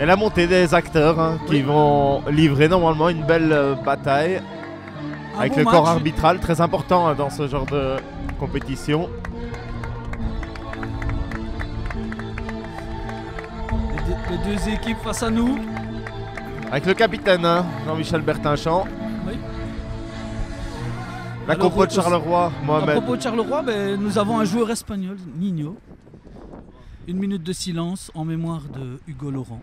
Et la montée des acteurs hein, qui vont livrer normalement une belle bataille avec le corps arbitral, très important hein, dans ce genre de compétition. Les deux équipes face à nous. Avec le capitaine hein, Jean-Michel Bertinchamp. Oui. La compo de Charleroi, Mohamed. À propos de Charleroi, nous avons un joueur espagnol, Nino. Une minute de silence en mémoire de Hugo Laurent.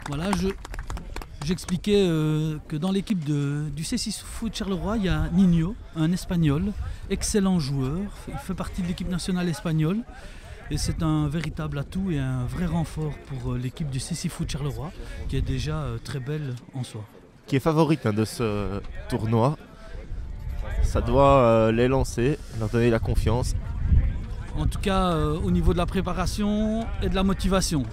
Voilà, j'expliquais que dans l'équipe du C6 Foot Charleroi, il y a Nino, un Espagnol, excellent joueur. Il fait partie de l'équipe nationale espagnole et c'est un véritable atout et un vrai renfort pour l'équipe du C6 Foot Charleroi, qui est déjà très belle en soi. Qui est favorite hein, de ce tournoi. Ça doit les lancer, leur donner la confiance. En tout cas, au niveau de la préparation et de la motivation.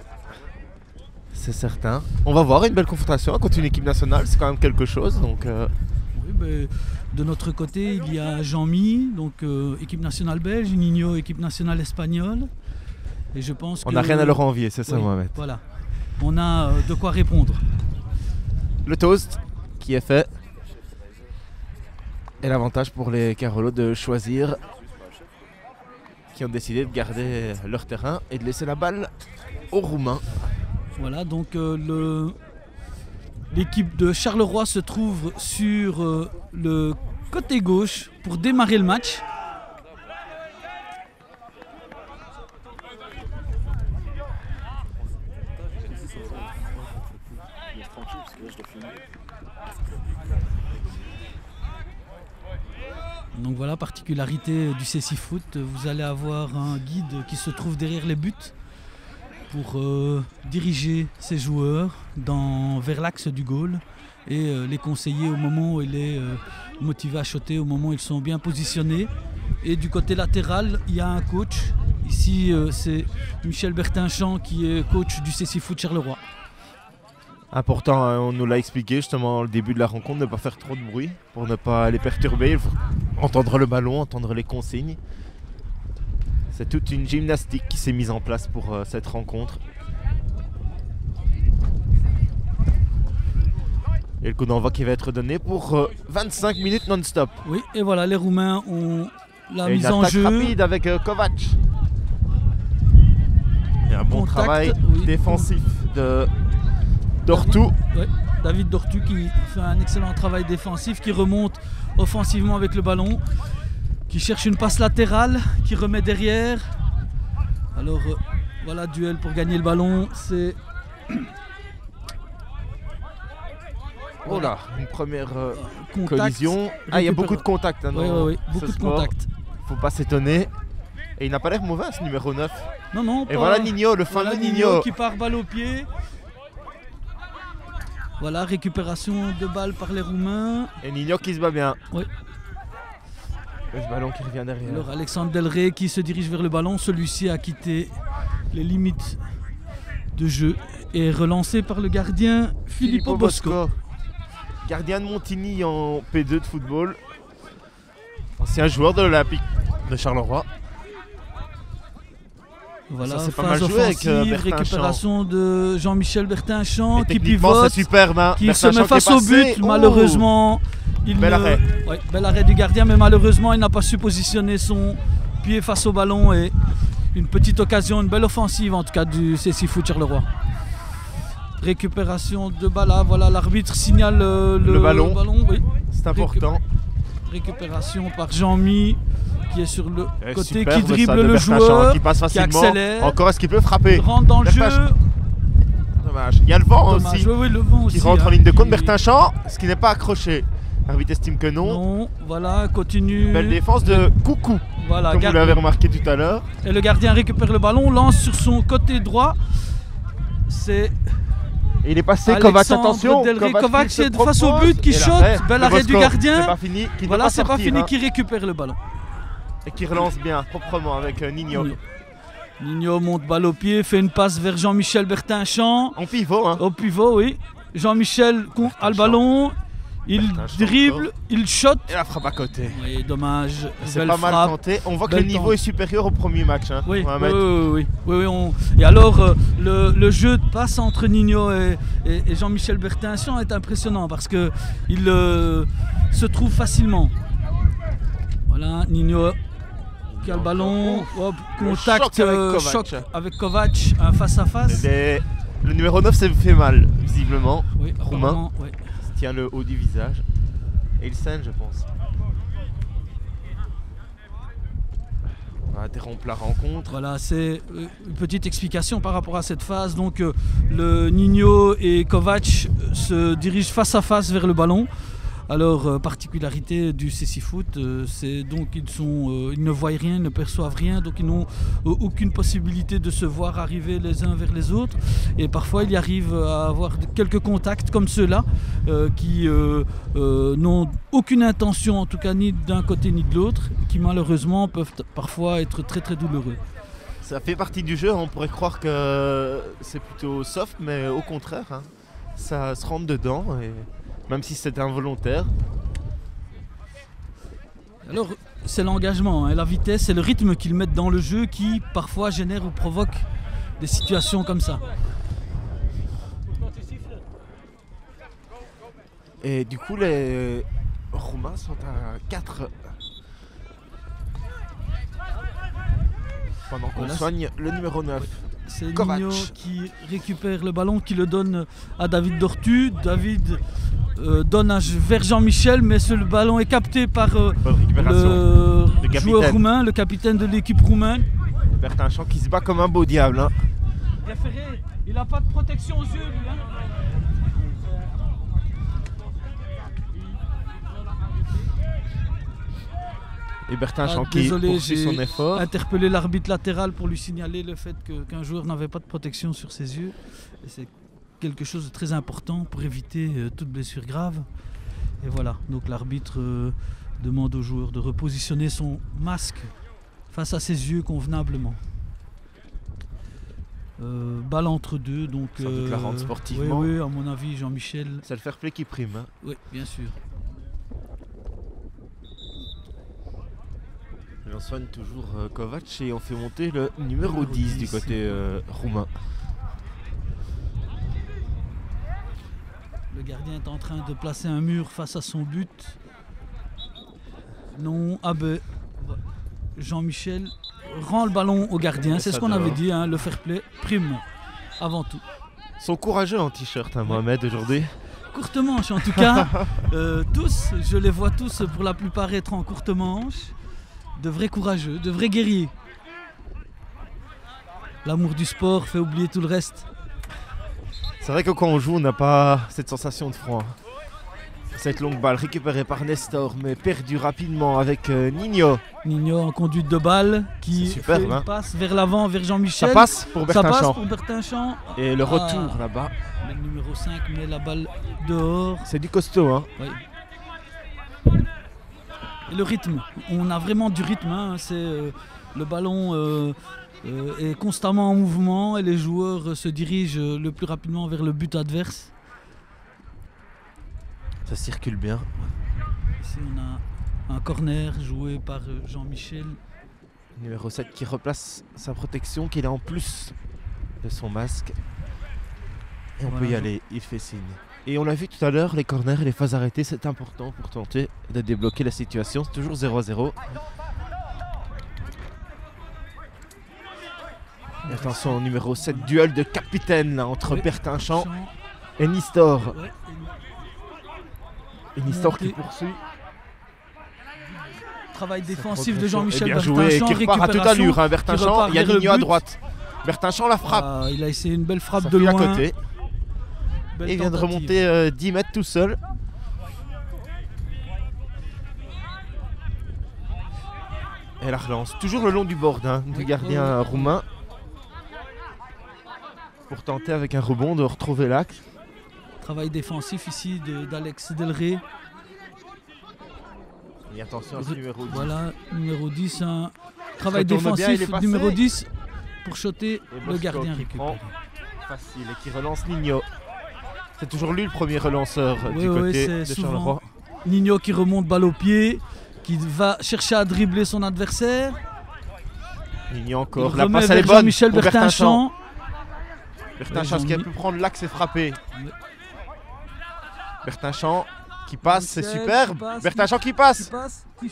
C'est certain. On va voir une belle confrontation contre une équipe nationale, c'est quand même quelque chose. Donc, oui, de notre côté, il y a Jean-Mi, donc équipe nationale belge, Nino, équipe nationale espagnole. Et je pense on n'a rien à leur envier, c'est ça, oui, Mohamed. Voilà, on a de quoi répondre. Le toast qui est fait. Et l'avantage pour les Carolos de choisir, qui ont décidé de garder leur terrain et de laisser la balle aux Roumains. Voilà, donc l'équipe de Charleroi se trouve sur le côté gauche pour démarrer le match. Donc voilà, particularité du C6 Foot, vous allez avoir un guide qui se trouve derrière les buts pour diriger ses joueurs vers l'axe du goal et les conseiller au moment où il est motivé à shotter, au moment où ils sont bien positionnés. Et du côté latéral, il y a un coach. Ici, c'est Michel Bertinchamp qui est coach du C6 Foot Charleroi. Important, hein, on nous l'a expliqué justement au début de la rencontre, de ne pas faire trop de bruit pour ne pas les perturber. Il faut entendre le ballon, entendre les consignes. C'est toute une gymnastique qui s'est mise en place pour cette rencontre. Et le coup d'envoi qui va être donné pour 25 minutes non-stop. Oui, et voilà, les Roumains ont la mise en jeu. Une attaque rapide avec Kovac. Et un bon travail défensif de Dortu. Oui, David Dortu qui fait un excellent travail défensif, qui remonte offensivement avec le ballon, qui cherche une passe latérale, qui remet derrière. Alors voilà, duel pour gagner le ballon, c'est... Oh là, une première collision. Ah, il y a beaucoup de contacts. Hein, oui, beaucoup de contacts. Faut pas s'étonner. Et il n'a pas l'air mauvais ce numéro 9. Non. Et voilà Nino, le fameux Nino. Qui part balle au pied. Voilà, récupération de balle par les Roumains. Et Nino qui se bat bien. Oui. Le ballon qui revient derrière. Alors Alexandre Delray qui se dirige vers le ballon. Celui-ci a quitté les limites de jeu et est relancé par le gardien Filippo Bosco. Gardien de Montigny en P2 de football. Ancien joueur de l'Olympique de Charleroi. Voilà, ça c'est pas mal joué avec récupération de Jean-Michel Bertinchamp qui pivote, c'est superbe, hein. Qui se met face au but. Malheureusement, bel arrêt. Ouais, bel arrêt du gardien, mais malheureusement il n'a pas su positionner son pied face au ballon. Et une petite occasion, une belle offensive en tout cas du C6 Foot Charleroi. Récupération de balle, voilà, l'arbitre signale le ballon. Oui. C'est important. Récupération par Jean-Mi qui est sur le côté, superbe, qui dribble le joueur, qui passe facilement. Qui accélère. Encore, est-ce qu'il peut frapper? Rentre dans le jeu. Dommage. Il y a le vent aussi, oui, le vent qui aussi, rentre en ligne de compte. Bertinchamp, ce qui n'est pas accroché. L'arbitre estime que non. Non, voilà, continue. Belle défense de Coucou, voilà, comme vous l'avez remarqué tout à l'heure. Et le gardien récupère le ballon, lance sur son côté droit. C'est Et il est passé, Kovac, attention. Kovac est face au but qui shot. Bel arrêt du gardien. C'est pas fini. Voilà, c'est pas fini, qui récupère le ballon. Et qui relance bien, proprement avec Nino. Nino monte balle au pied, fait une passe vers Jean-Michel Bertinchamp. En pivot, hein. Au pivot, oui. Jean-Michel a le ballon. Il dribble, il shot. Et la frappe à côté. Oui, dommage. C'est pas mal tenté. On voit que le niveau est supérieur au premier match. Hein. Oui, Et alors, le jeu de passe entre Nino et Jean-Michel Bertinchamp est impressionnant parce qu'il se trouve facilement. Voilà, Nino qui a le ballon. Hop, contact, choc avec Kovac, un face-à-face. Le numéro 9 s'est fait mal, visiblement. Oui, Roumain. Oui. Tient le haut du visage et il saigne, je pense. On va interrompre la rencontre. Voilà, c'est une petite explication par rapport à cette phase. Donc le Nino et Kovac se dirigent face à face vers le ballon. Alors, particularité du CC Foot, c'est donc ils ne voient rien, ils ne perçoivent rien, donc ils n'ont aucune possibilité de se voir arriver les uns vers les autres. Et parfois, il y arrive à avoir quelques contacts comme ceux-là qui n'ont aucune intention, en tout cas ni d'un côté ni de l'autre, qui malheureusement peuvent parfois être très très douloureux. Ça fait partie du jeu, on pourrait croire que c'est plutôt soft, mais au contraire, hein, ça se rentre dedans. Même si c'est involontaire. Alors, c'est l'engagement, hein, la vitesse et le rythme qu'ils mettent dans le jeu qui parfois génère ou provoque des situations comme ça. Et du coup, les Roumains sont à 4. Pendant qu'on soigne le numéro 9. C'est Nino qui récupère le ballon, qui le donne à David Dortu. David donne vers Jean-Michel, mais ce ballon est capté par le joueur roumain, le capitaine de l'équipe roumaine. Bertinchamp qui se bat comme un beau diable. Hein. Référé, il n'a pas de protection aux yeux, lui. Hein. Et Bertinchamp qui poursuit son effort. Interpellé l'arbitre latéral pour lui signaler le fait qu'un joueur n'avait pas de protection sur ses yeux. Et c'est quelque chose de très important pour éviter toute blessure grave. Et voilà, donc l'arbitre demande au joueur de repositionner son masque face à ses yeux convenablement. Balle entre deux, donc ça doute la rendre sportivement. Oui, à mon avis, Jean-Michel. C'est le fair play qui prime. Hein. Oui, bien sûr. On soigne toujours Kovac et on fait monter le numéro 10 du côté roumain. Le gardien est en train de placer un mur face à son but. Non, Jean-Michel rend le ballon au gardien. C'est ce qu'on avait dit, hein, le fair play prime avant tout. Ils sont courageux en t-shirt, hein, Mohamed, aujourd'hui. Courte manche en tout cas. Tous, je les vois tous pour la plupart être en courte manche. De vrais courageux, de vrais guerriers. L'amour du sport fait oublier tout le reste. C'est vrai que quand on joue, on n'a pas cette sensation de froid. Cette longue balle récupérée par Nestor, mais perdue rapidement avec Nino. Nino en conduite de balle qui super, fait une passe vers l'avant, vers Jean-Michel. Ça passe pour Bertinchamp. Et le retour là-bas. Le numéro 5 met la balle dehors. C'est du costaud, hein. Oui. Et le rythme, on a vraiment du rythme, hein. Le ballon est constamment en mouvement et les joueurs se dirigent le plus rapidement vers le but adverse. Ça circule bien. Ici on a un corner joué par Jean-Michel. Numéro 7 qui replace sa protection qu'il a en plus de son masque. Et on peut y aller, il fait signe. Et on l'a vu tout à l'heure, les corners et les phases arrêtées, c'est important pour tenter de débloquer la situation. C'est toujours 0-0. Et attention, numéro 7, duel de capitaine là, entre Bertinchamp et Nistor. Et Nistor qui poursuit. Travail défensif de Jean-Michel Bertinchamp. Qui repart à toute allure, hein, Bertinchamp. Il y a Nino à droite. Bertinchamp la frappe. Il a essayé une belle frappe de loin. À côté. Et il vient de remonter 10 mètres tout seul. Et la relance, toujours le long du board du gardien roumain. Pour tenter avec un rebond de retrouver l'axe. Travail défensif ici d'Alex Delray. Et attention à ce numéro 10. Voilà, numéro 10, un travail retourne bien, il est défensif, passé. numéro 10 pour shotter, Et le Bosco gardien qui récupère. prend facile et qui relance Nino. C'est toujours lui le premier relanceur Oui, du oui, côté c'est de souvent Charleroi. Nino qui remonte balle au pied, qui va chercher à dribbler son adversaire. Nino encore, Il la remet passe elle est vers bonne Jean-Michel pour Bertinchamp. Bertinchamp qui a pu prendre l'axe et frapper. Bertinchamp qui passe, c'est Michel superbe. qui passe, Bertinchamp qui Qui passe. passe, qui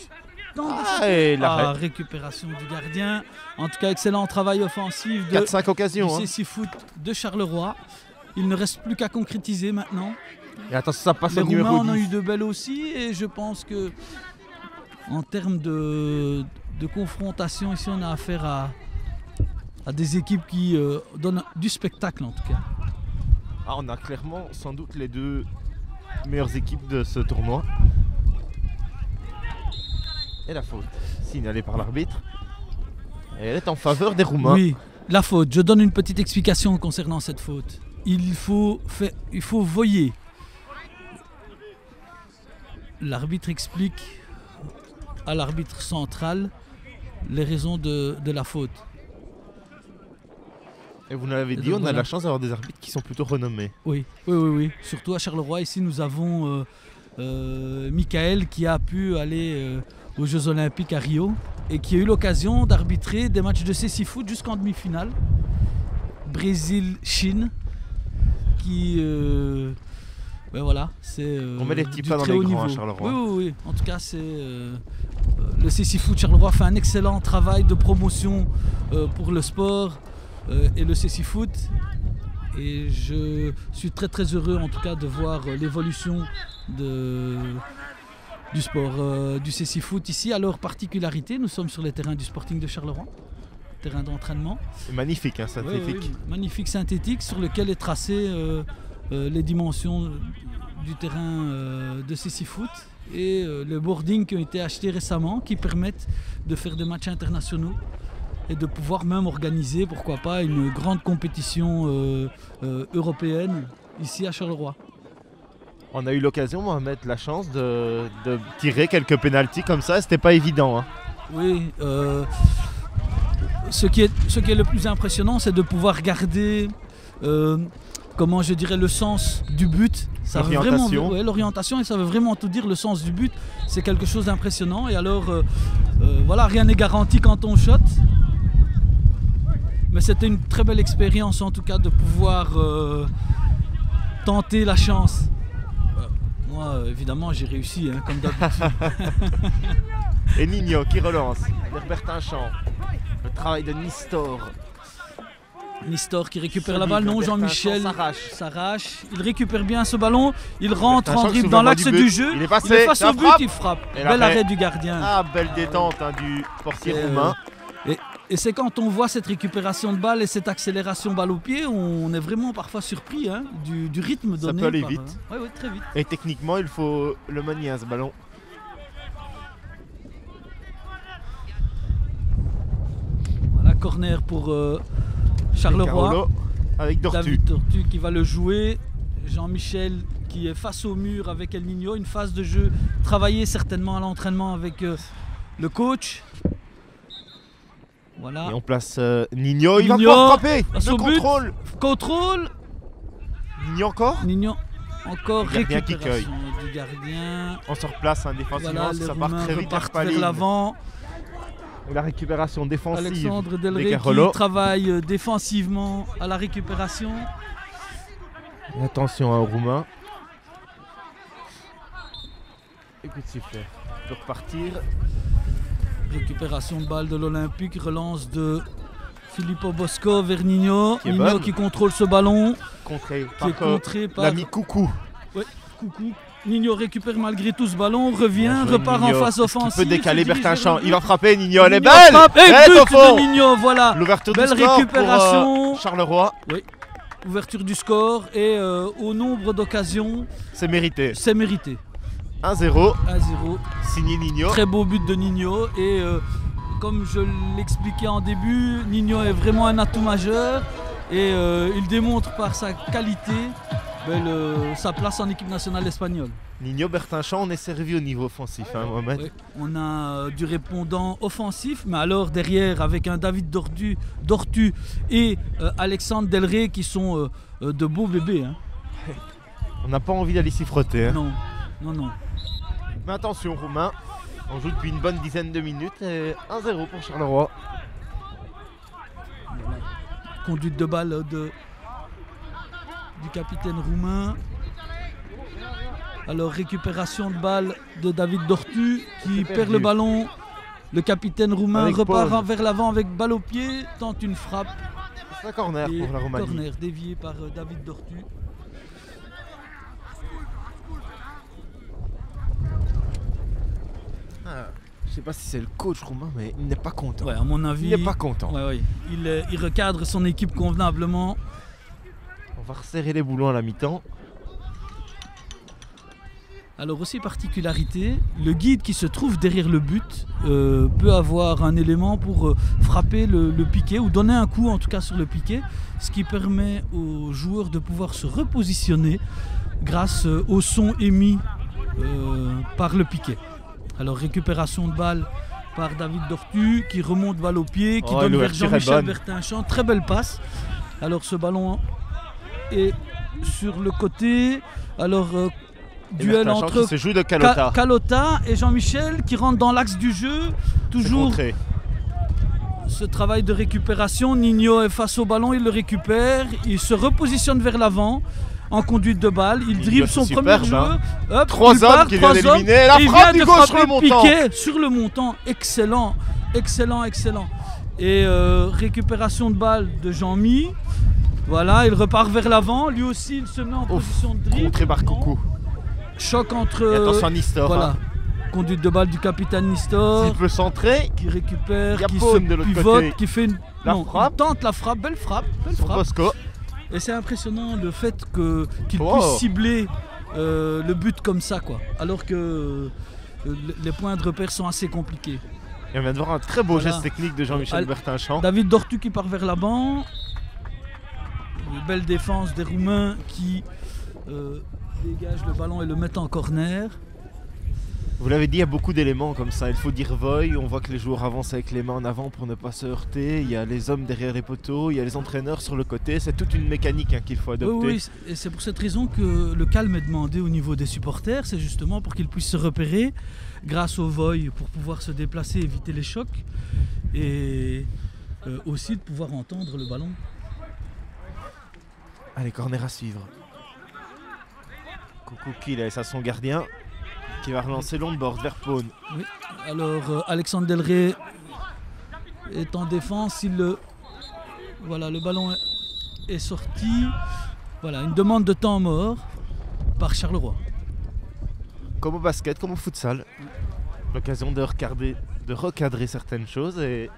tente de Ah, shotter. et l'arrêt. Récupération du gardien. En tout cas, excellent travail offensif de 4-5 occasions. du Hein. CC Foot de Charleroi. Il ne reste plus qu'à concrétiser maintenant. Et attention, ça passe Les au numéro Roumains en ont 10. eu de belles aussi et je pense que en termes de confrontation ici on a affaire à des équipes qui donnent du spectacle en tout cas. Ah, on a clairement sans doute les deux meilleures équipes de ce tournoi. Et la faute signalée par l'arbitre. Et elle est en faveur des Roumains. Oui, la faute. Je donne une petite explication concernant cette faute. Il faut voyer. L'arbitre explique à l'arbitre central les raisons de la faute. Et vous nous l'avez Et dit, donc, on a voilà. la chance d'avoir des arbitres qui sont plutôt renommés. Oui, oui, oui, oui. Surtout à Charleroi, ici nous avons Michael qui a pu aller aux Jeux Olympiques à Rio et qui a eu l'occasion d'arbitrer des matchs de CC Foot jusqu'en demi-finale. Brésil-Chine, qui ben voilà, c'est On met les petits du pas dans très les haut grands à niveau. Charleroi. Oui, oui, oui. En tout cas, c'est le CC Foot Charleroi fait un excellent travail de promotion pour le sport et le CC Foot. Et je suis très très heureux en tout cas de voir l'évolution du sport du CC Foot ici. À leur particularité, nous sommes sur les terrains du Sporting de Charleroi, terrain d'entraînement. C'est magnifique, hein, synthétique. Oui, oui, magnifique synthétique sur lequel est tracé les dimensions du terrain de CC Foot et le boarding qui ont été achetés récemment qui permettent de faire des matchs internationaux et de pouvoir même organiser, pourquoi pas, une grande compétition européenne ici à Charleroi. On a eu l'occasion, Mohamed, la chance de tirer quelques pénaltys comme ça, c'était pas évident. Hein. Oui, ce qui est le plus impressionnant, c'est de pouvoir garder, comment je dirais, le sens du but. Ça veut vraiment, L'orientation. ouais, l'orientation, et ça veut vraiment tout dire. Le sens du but, c'est quelque chose d'impressionnant. Et alors, voilà, rien n'est garanti quand on shot. Mais c'était une très belle expérience en tout cas de pouvoir tenter la chance. Moi, évidemment, j'ai réussi, hein, comme d'habitude. Et Nino qui relance, vers Bertinchamp. Le travail de Nistor. Nistor qui récupère la Solide, balle, non, Bertinchamp Jean-Michel s'arrache. Il récupère bien ce ballon, il rentre en Bertinchamp qui dribble s'ouvre dans la voie l'axe du du but. jeu, Il est passé, il est face la au but, frappe. il frappe. Et Bel l'arrêt. arrêt du gardien. Ah, belle détente hein, du portier C'est, roumain. Et c'est quand on voit cette récupération de balle et cette accélération balle au pied, on est vraiment parfois surpris hein, du rythme Ça donné. peut aller par, vite. Oui, très vite. Et techniquement, il faut le manier hein, ce ballon. Voilà, corner pour Charleroi. Carolo avec Dortu. David Tortu qui va le jouer. Jean-Michel qui est face au mur avec El Niño. Une phase de jeu travaillée certainement à l'entraînement avec le coach. Voilà. Et on place Nino. Il va Nino, pouvoir frapper. passe Le au but. contrôle. Contrôle. Nino encore. Nino. Encore Le gardien qui récupération du gardien. On se replace hein, défensivement. Voilà, les Ça part Roumains très vite vers repartent vers Paline. l'avant. Et la récupération défensive Alexandre de Delray Carolo. qui travaille défensivement à la récupération. Et attention aux Roumains. Écoute sifflet. On peut repartir. Récupération de balle de l'Olympique, relance de Filippo Bosco vers Nino. Qui est Nino bonne. qui contrôle ce ballon, Contré qui est par contré par l'ami Coucou. Coucou. Nino récupère malgré tout ce ballon, revient, Bien joué, repart Nino. en phase Est-ce offensive. qu'il peut décaler se dirige Bertinchamp. vers le Il va but. frapper. Nino, elle est Nino belle. frappe. Et Elle est le au but fond. de Nino, voilà. L'ouverture du Belle score récupération. pour Charleroi. Ouverture du score et au nombre d'occasions, C'est mérité. c'est mérité. 1-0. 1-0. Signé Nino. Très beau but de Nino et comme je l'expliquais en début, Nino est vraiment un atout majeur et il démontre par sa qualité sa place en équipe nationale espagnole. Nino Bertinchamp, on est servi au niveau offensif, hein, Mohamed. Oui. On a du répondant offensif, mais alors derrière avec un David Dortu et Alexandre Delré qui sont de beaux bébés. Hein. On n'a pas envie d'aller s'y frotter. Hein. Non. Mais attention, Roumain, on joue depuis une bonne dizaine de minutes et 1-0 pour Charleroi. Conduite de balle du capitaine roumain. Alors récupération de balle de David Dortu qui perd le ballon. Le capitaine roumain avec repart Paul vers l'avant avec balle au pied, tente une frappe. C'est un corner pour la Roumanie. Corner dévié par David Dortu. Je sais pas si c'est le coach roumain, mais il n'est pas content. Ouais, à mon avis, il n'est pas content. Ouais. Il recadre son équipe convenablement. On va resserrer les boulons à la mi-temps. Alors aussi particularité, le guide qui se trouve derrière le but peut avoir un élément pour frapper le piqué ou donner un coup en tout cas sur le piqué, ce qui permet aux joueurs de pouvoir se repositionner grâce au son émis par le piqué. Alors récupération de balle par David Dortu qui remonte balle au pied, qui donne vers Jean-Michel Bertinchamp, très belle passe. Alors ce ballon est sur le côté, alors duel entre qui se joue de Kalota et Jean-Michel qui rentre dans l'axe du jeu, toujours ce travail de récupération. Nino est face au ballon, il le récupère, il se repositionne vers l'avant. En conduite de balle, il dribble son premier joueur. Hop, 3 hommes qui viennent éliminer. La frappe du gauche sur le montant. Piqué sur le montant. Excellent. Et récupération de balle de Jean-Mi. Voilà, il repart vers l'avant. Lui aussi, il se met en position de dribble. Contré par Coucou. Choc entre. Et attention à Nistor. Voilà. Hein. Conduite de balle du capitaine Nistor. S'il peut centrer. Qui récupère, qui se pivote, qui fait une. frappe. Il tente la frappe. Belle frappe. Bosco. Et c'est impressionnant le fait qu'il puisse cibler le but comme ça, quoi. Alors que les points de repère sont assez compliqués. Et on vient de voir un très beau geste technique de Jean-Michel Bertinchamp. David Dortu qui part vers l'avant. Une belle défense des Roumains qui dégagent le ballon et le mettent en corner. Vous l'avez dit, il y a beaucoup d'éléments comme ça. Il faut dire voy, on voit que les joueurs avancent avec les mains en avant pour ne pas se heurter. Il y a les hommes derrière les poteaux, il y a les entraîneurs sur le côté. C'est toute une mécanique qu'il faut adopter. Oui, et c'est pour cette raison que le calme est demandé au niveau des supporters. C'est justement pour qu'ils puissent se repérer grâce au voy pour pouvoir se déplacer, éviter les chocs et aussi de pouvoir entendre le ballon. Allez, corner à suivre. Coucou qui laisse à son gardien. Qui va relancer l'on-board vers Paune. Oui. Alors Alexandre Delré est en défense. Voilà, le ballon est sorti. Voilà, une demande de temps mort par Charleroi. Comme au basket, comme au futsal. L'occasion de recadrer certaines choses. Et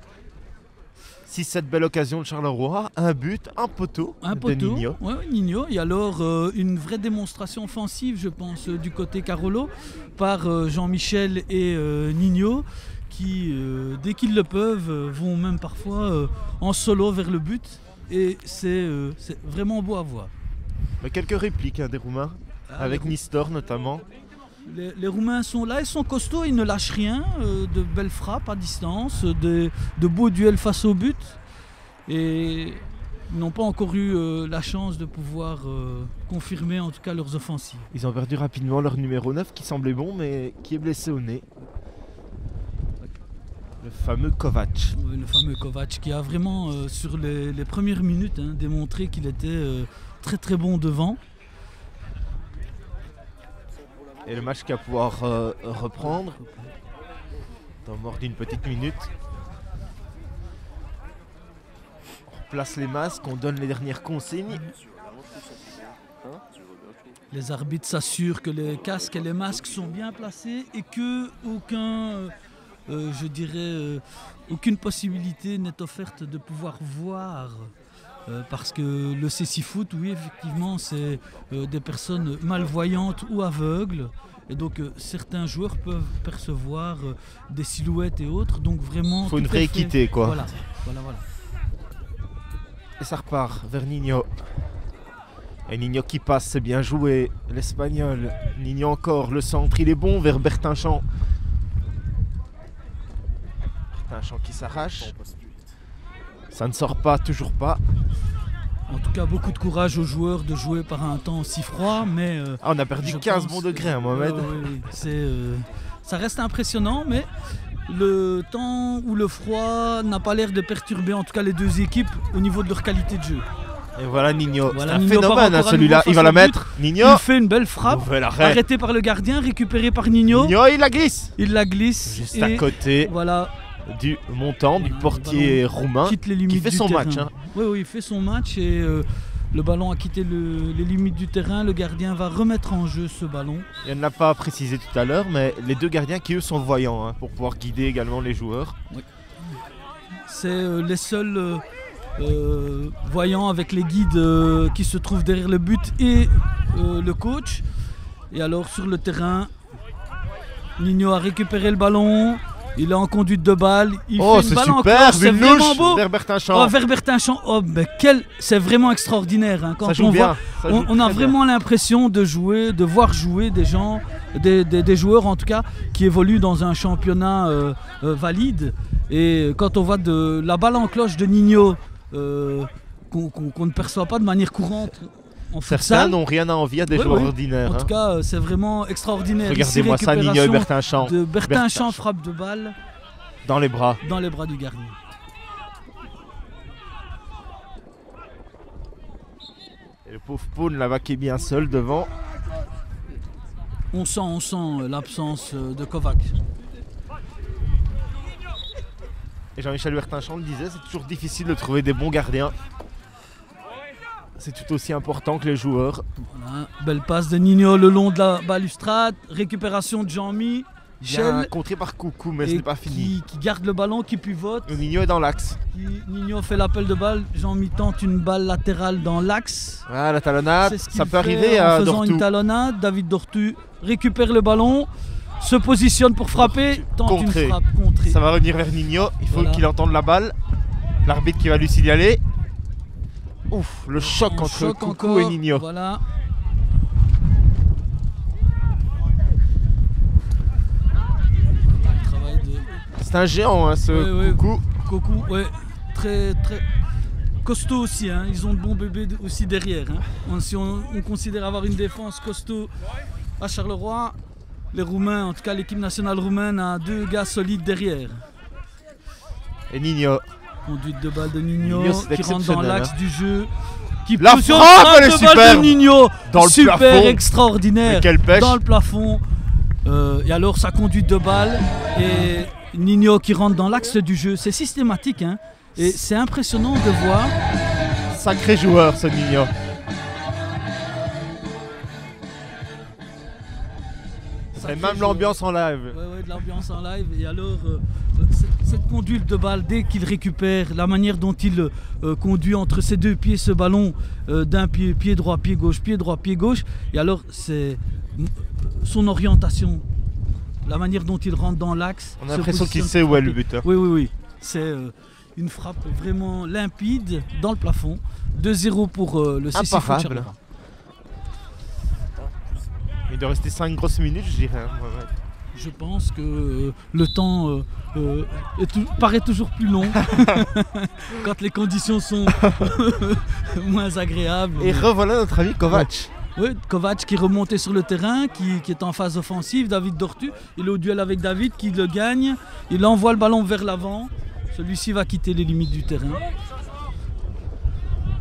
si cette belle occasion de Charleroi, un but, un poteau de Nino. Ouais, Nino. Et alors une vraie démonstration offensive, je pense, du côté Carolo, par Jean-Michel et Nino, qui, dès qu'ils le peuvent, vont même parfois en solo vers le but. Et c'est vraiment beau à voir. Mais quelques répliques des Roumains, avec Nistor notamment. Les Roumains sont là, ils sont costauds, ils ne lâchent rien, de belles frappes à distance, de beaux duels face au but. Et ils n'ont pas encore eu la chance de pouvoir confirmer en tout cas leurs offensives. Ils ont perdu rapidement leur numéro 9 qui semblait bon mais qui est blessé au nez. Le fameux Kovac. Oui, le fameux Kovac qui a vraiment sur les premières minutes démontré qu'il était très très bon devant. Et le match qui va pouvoir reprendre dans mort d'une petite minute. On place les masques, on donne les dernières consignes. Les arbitres s'assurent que les casques et les masques sont bien placés et que aucune possibilité n'est offerte de pouvoir voir. Parce que le cécifoot, oui, effectivement, c'est des personnes malvoyantes ou aveugles. Et donc, certains joueurs peuvent percevoir des silhouettes et autres. Donc, vraiment. Il faut une vraie équité, quoi. Voilà. Et ça repart vers Nino. Et Nino qui passe, c'est bien joué. L'Espagnol. Nino encore, le centre, il est bon vers Bertinchamp. Bertinchamp qui s'arrache. Ça ne sort pas, toujours pas. En tout cas, beaucoup de courage aux joueurs de jouer par un temps si froid, mais... on a perdu 15 bons degrés, hein, Mohamed. Oui. Ça reste impressionnant, mais le temps ou le froid n'a pas l'air de perturber, en tout cas, les deux équipes au niveau de leur qualité de jeu. Et voilà Nino, Voilà, c'est un Nino phénomène, hein, celui-là. Il va la mettre. Nino, il fait une belle frappe, arrêté par le gardien, récupéré par Nino. Nino, il la glisse. Il la glisse. Juste à côté. Voilà. Du montant, du portier roumain qui fait son match. Hein. Oui, il fait son match et le ballon a quitté les limites du terrain. Le gardien va remettre en jeu ce ballon. Il ne l'a pas précisé tout à l'heure, mais les deux gardiens qui eux sont voyants pour pouvoir guider également les joueurs. Oui. C'est les seuls voyants avec les guides qui se trouvent derrière le but et le coach. Et alors sur le terrain, Nino a récupéré le ballon. Il est en conduite de balle. Il fait une balle en cloche, c'est vraiment beau. Vers Bertinchamp. Vers Bertinchamp. Oh, mais c'est vraiment extraordinaire. Hein. Quand ça joue on bien. voit, on a vraiment l'impression de jouer, de voir jouer des gens, des joueurs en tout cas, qui évoluent dans un championnat valide. Et quand on voit la balle en cloche de Nino, qu'on ne perçoit pas de manière courante. Certains n'ont rien à envier à des joueurs ordinaires. En tout cas, c'est vraiment extraordinaire. Regardez-moi ça, Nino et Bertinchamp. Bertinchamp frappe de balle. Dans les bras. Dans les bras du gardien. Et le pauvre Paul là-bas qui est bien seul devant. On sent l'absence de Kovac. Et Jean-Michel Bertinchamp le disait, c'est toujours difficile de trouver des bons gardiens. C'est tout aussi important que les joueurs. Voilà. Belle passe de Nino le long de la balustrade. Récupération de Jean-Mi. Bien contré par Coucou, mais ce n'est pas fini. Qui garde le ballon, qui pivote. Nino est dans l'axe. Nino fait l'appel de balle. Jean-Mi tente une balle latérale dans l'axe. Ah, la talonnade, ça peut arriver à Dortu. En faisant une talonnade, David Dortu récupère le ballon, se positionne pour frapper, tente une frappe contrée. Ça va revenir vers Nino, il faut qu'il entende la balle. L'arbitre qui va lui signaler. Ouf, le choc entre Coucou et Nino. Voilà. C'est un géant, hein, ce Coucou. Coucou, ouais, très costaud aussi. Hein. Ils ont de bons bébés aussi derrière. Hein. Si on considère avoir une défense costaud à Charleroi, les Roumains, en tout cas l'équipe nationale roumaine, a deux gars solides derrière. Et Nino. Conduite de balle de Nino qui rentre dans l'axe du jeu. La frappe, elle est superbe. De Nino, dans le super plafond. Extraordinaire. Mais quelle pêche. Dans le plafond. Et alors sa conduite de balle et Nino qui rentre dans l'axe du jeu. C'est systématique. Hein. Et c'est impressionnant de voir. Sacré joueur ce Nino. Et même l'ambiance en live. Oui, de l'ambiance en live. Et alors, cette conduite de balle, dès qu'il récupère, la manière dont il conduit entre ses deux pieds ce ballon, d'un pied droit, pied gauche, pied droit, pied gauche. Et alors, c'est son orientation, la manière dont il rentre dans l'axe. On a l'impression qu'il sait où est le but. Hein. Oui. C'est une frappe vraiment limpide dans le plafond. 2-0 pour le CC Foot Charleroi. Il doit rester 5 grosses minutes, je dirais. Ouais. Je pense que le temps paraît toujours plus long quand les conditions sont moins agréables. Et revoilà notre ami Kovac. Oui, Kovac qui est remonté sur le terrain, qui est en phase offensive. David Dortu, il est au duel avec David qui le gagne. Il envoie le ballon vers l'avant. Celui-ci va quitter les limites du terrain.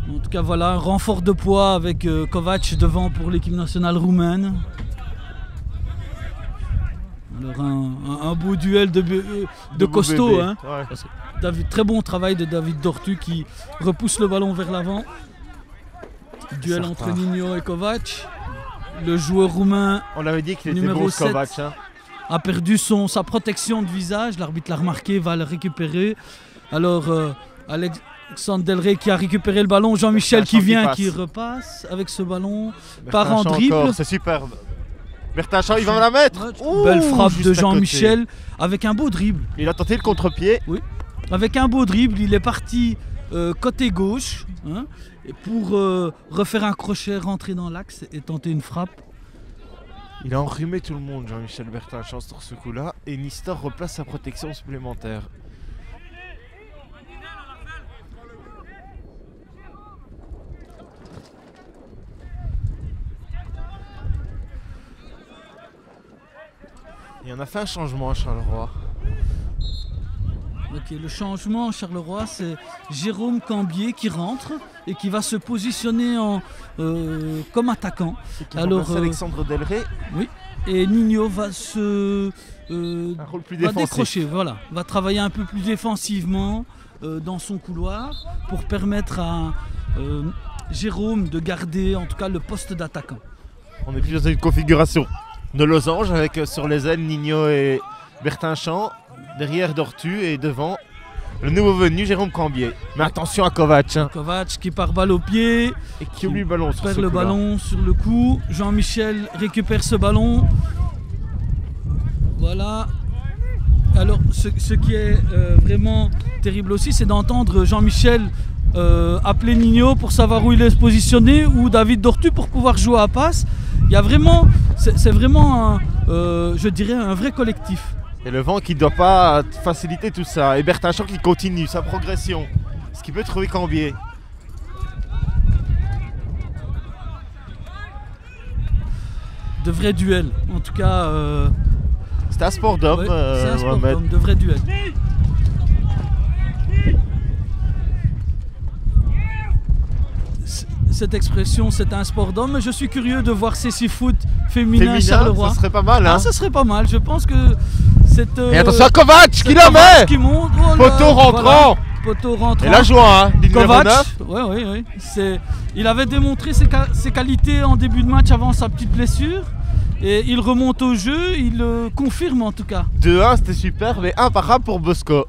En tout cas, voilà, un renfort de poids avec Kovac devant pour l'équipe nationale roumaine. Alors un beau duel de costaud. Hein. Ouais. Très bon travail de David Dortu qui repousse le ballon vers l'avant. Duel entre Nino et Kovac. Le joueur roumain, on avait dit qu'il était numéro bon, 7, Kovac, hein. a perdu sa protection de visage. L'arbitre l'a remarqué, va le récupérer. Alors Alexandre Delray qui a récupéré le ballon. Jean-Michel qui repasse avec ce ballon. Part en dribble. C'est superbe. Bertinchamp, il va la mettre. Belle frappe de Jean-Michel avec un beau dribble. Il a tenté le contre-pied. Oui. Avec un beau dribble, il est parti côté gauche, hein, et pour refaire un crochet, rentrer dans l'axe et tenter une frappe. Il a enrhumé tout le monde, Jean-Michel Bertin-Champ, sur ce coup-là. Et Nistor replace sa protection supplémentaire. Et on a fait un changement à Charleroi. Ok, le changement à Charleroi, c'est Jérôme Cambier qui rentre et qui va se positionner comme attaquant. Alors, Alexandre Delray. Oui. Et Nino va se un rôle plus va défensif. décrocher, voilà, va travailler un peu plus défensivement dans son couloir pour permettre à Jérôme de garder en tout cas le poste d'attaquant. On est plus dans une configuration de losange avec sur les ailes Nino et Bertin-Champ, derrière Dortu et devant le nouveau venu Jérôme Cambier. Mais attention à Kovac. Hein. Kovac qui part balle au pied. Et qui oublie le ballon sur perd ce le coup-là. ballon sur le coup. Jean-Michel récupère ce ballon. Voilà. Alors ce qui est vraiment terrible aussi, c'est d'entendre Jean-Michel appeler Nino pour savoir où il est se positionner ou David Dortu pour pouvoir jouer à passe. Il y a vraiment, c'est vraiment je dirais un vrai collectif. Et le vent qui ne doit pas faciliter tout ça. Et Bertin-Champ qui continue sa progression. Ce qui peut trouver Cambier. De vrais duels. En tout cas. C'est un sport d'homme. Ouais, c'est un sport Mohamed. d'homme, de vrais duels. Cette expression, c'est un sport d'homme. Je suis curieux de voir CC Foot féminin Charleroi. Ça serait pas mal. Hein. Ah, ça serait pas mal. Je pense que cette. Et attention à Kovac qui la met. Qui monte. Oh là, Poteau rentrant. Voilà. Poteau rentrant. Et la joie, hein, Kovac. Oui. Il avait démontré ses qualités en début de match avant sa petite blessure. Et il remonte au jeu, il le confirme en tout cas. 2-1, c'était super, mais imparable pour Bosco.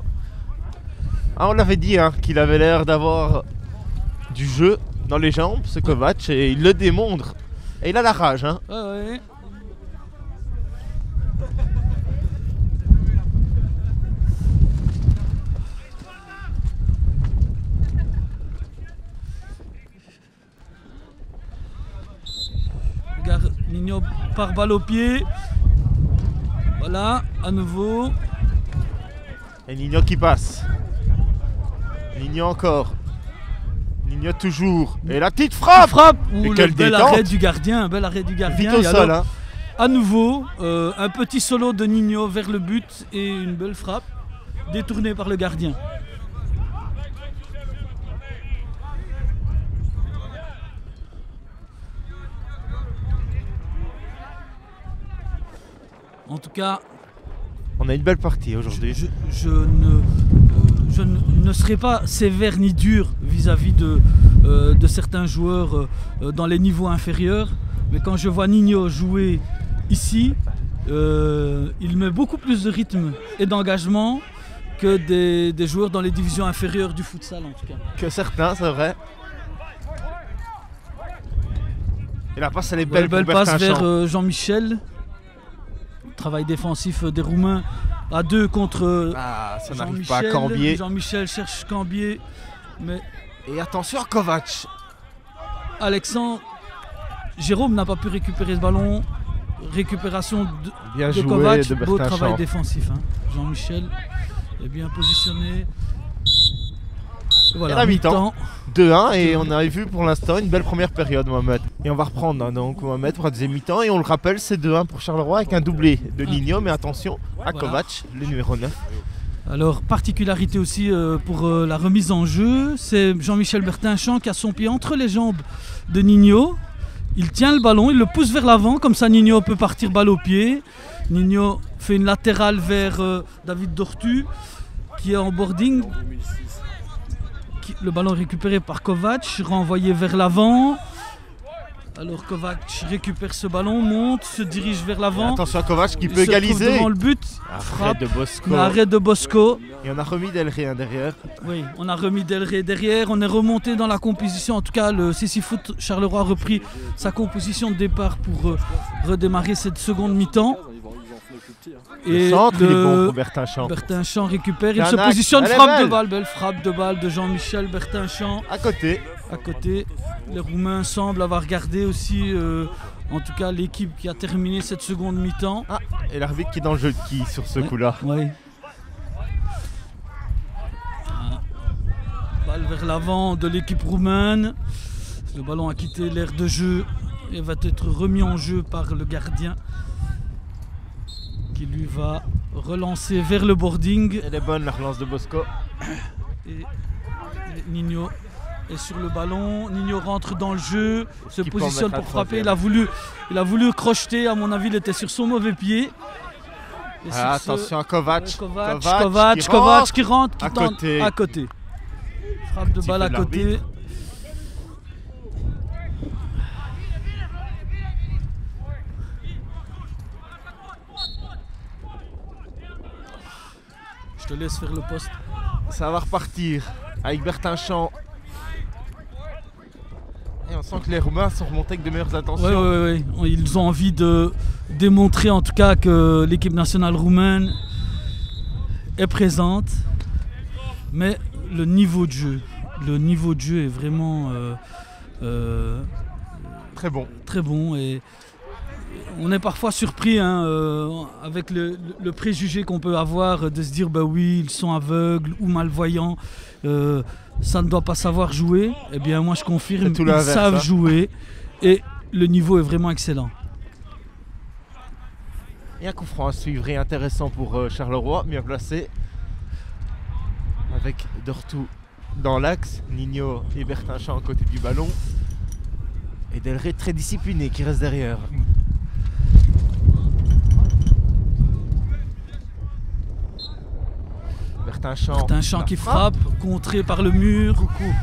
Ah, on l'avait dit hein, qu'il avait l'air d'avoir du jeu dans les jambes, ce Kovac, et il le démontre. Et il a la rage. Hein. Ouais. Regarde, Nino par balle au pied. Voilà, à nouveau. Et Nino qui passe. Nino encore. Nino toujours. Et la petite frappe. Ouh, le bel arrêt du gardien. Vite au sol. Hein. À nouveau, un petit solo de Nino vers le but et une belle frappe détournée par le gardien. En tout cas, on a une belle partie aujourd'hui. Je ne serai pas sévère ni dur vis-à-vis de certains joueurs dans les niveaux inférieurs. Mais quand je vois Nino jouer ici, il met beaucoup plus de rythme et d'engagement que des joueurs dans les divisions inférieures du futsal en tout cas. Que certains, c'est vrai. Et la passe, elle est belle. Belle passe vers Jean-Michel. Travail défensif des Roumains à 2 contre ça n'arrive pas à Cambier. Jean-Michel cherche Cambier. Mais... Et attention à Kovac. Alexandre. Jérôme n'a pas pu récupérer ce ballon. Récupération de Kovac. Beau travail défensif. Hein. Jean-Michel est bien positionné. Voilà, mi-temps. 2-1 et on a vu pour l'instant une belle première période, Mohamed. Et on va reprendre hein, donc Mohamed pour la deuxième mi-temps. Et on le rappelle, c'est 2-1 pour Charleroi avec un doublé de Nino. Mais attention à Kovac, le numéro 9. Alors, particularité aussi pour la remise en jeu, c'est Jean-Michel Bertin-Champ qui a son pied entre les jambes de Nino. Il tient le ballon, il le pousse vers l'avant, comme ça Nino peut partir balle au pied. Nino fait une latérale vers David Dortu qui est en boarding. Le ballon récupéré par Kovac, renvoyé vers l'avant. Alors Kovac récupère ce ballon, monte, se dirige vers l'avant. Attention à Kovac qui peut égaliser. Devant le but. Arrêt de Bosco. Arrêt de Bosco. Et on a remis Delray derrière. Oui, on a remis Delray derrière. On est remonté dans la composition. En tout cas, le CC Foot Charleroi a repris sa composition de départ pour redémarrer cette seconde mi-temps. Le centre, il est bon pour Bertin-Champ. Bertin-Champ récupère, il Il y a se un axe. positionne, Elle est frappe de belle. balle, belle frappe de balle de Jean-Michel Bertin-Champ. À côté. À côté, les Roumains semblent avoir gardé aussi, en tout cas l'équipe qui a terminé cette seconde mi-temps. Ah, et l'arbitre qui est dans le jeu de qui sur ce Ouais. coup-là? Oui. Balle vers l'avant de l'équipe roumaine. Le ballon a quitté l'aire de jeu et va être remis en jeu par le gardien qui lui va relancer vers le boarding. Elle est bonne la relance de Bosco. Et Nino est sur le ballon. Nino rentre dans le jeu, se Qui peut en positionne mettre un pour frapper. troisième. Il a voulu crocheter. À mon avis, il était sur son mauvais pied. Et Ah, sur ce- attention à Kovac. Kovac qui rentre, qui À tente côté. à côté. Frappe de Petit balle feu à de côté. l'arbitre. Je te laisse faire le poste. Ça va repartir avec Bertin-Champ. Et on sent que les Roumains sont remontés avec de meilleures intentions. Oui. Ils ont envie de démontrer en tout cas que l'équipe nationale roumaine est présente. Mais le niveau de jeu est vraiment Très bon. très bon. Et on est parfois surpris avec le préjugé qu'on peut avoir de se dire bah oui, ils sont aveugles ou malvoyants. Ça ne doit pas savoir jouer. Eh bien moi je confirme, C'est tout ils l'inverse, savent hein. jouer et le niveau est vraiment excellent. Et un coup franc à suivre et intéressant pour Charleroi, bien placé. Avec Dortou dans l'axe, Nino et Bertin-Champ à côté du ballon. Et Delray très discipliné qui reste derrière. Bertin-Champ qui frappe, contré par le mur. Coucou.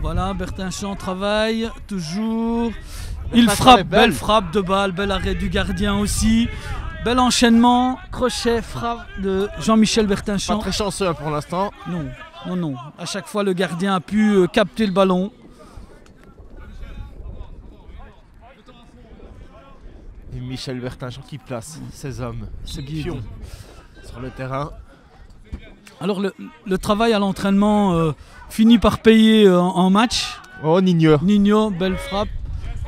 Voilà, Bertin-Champ travaille, toujours. Bertin-Champ Il est frappe, belle. belle frappe de balle, bel arrêt du gardien aussi. Bel enchaînement, crochet, frappe de Jean-Michel Pas Bertin-Champ. très chanceux hein, pour l'instant. Non. À chaque fois, le gardien a pu capter le ballon. Et Michel Bertin-Champ qui place ses hommes, ses Guide. pions sur le terrain. Alors, le travail à l'entraînement finit par payer en match. Oh Nino. Nino, belle frappe.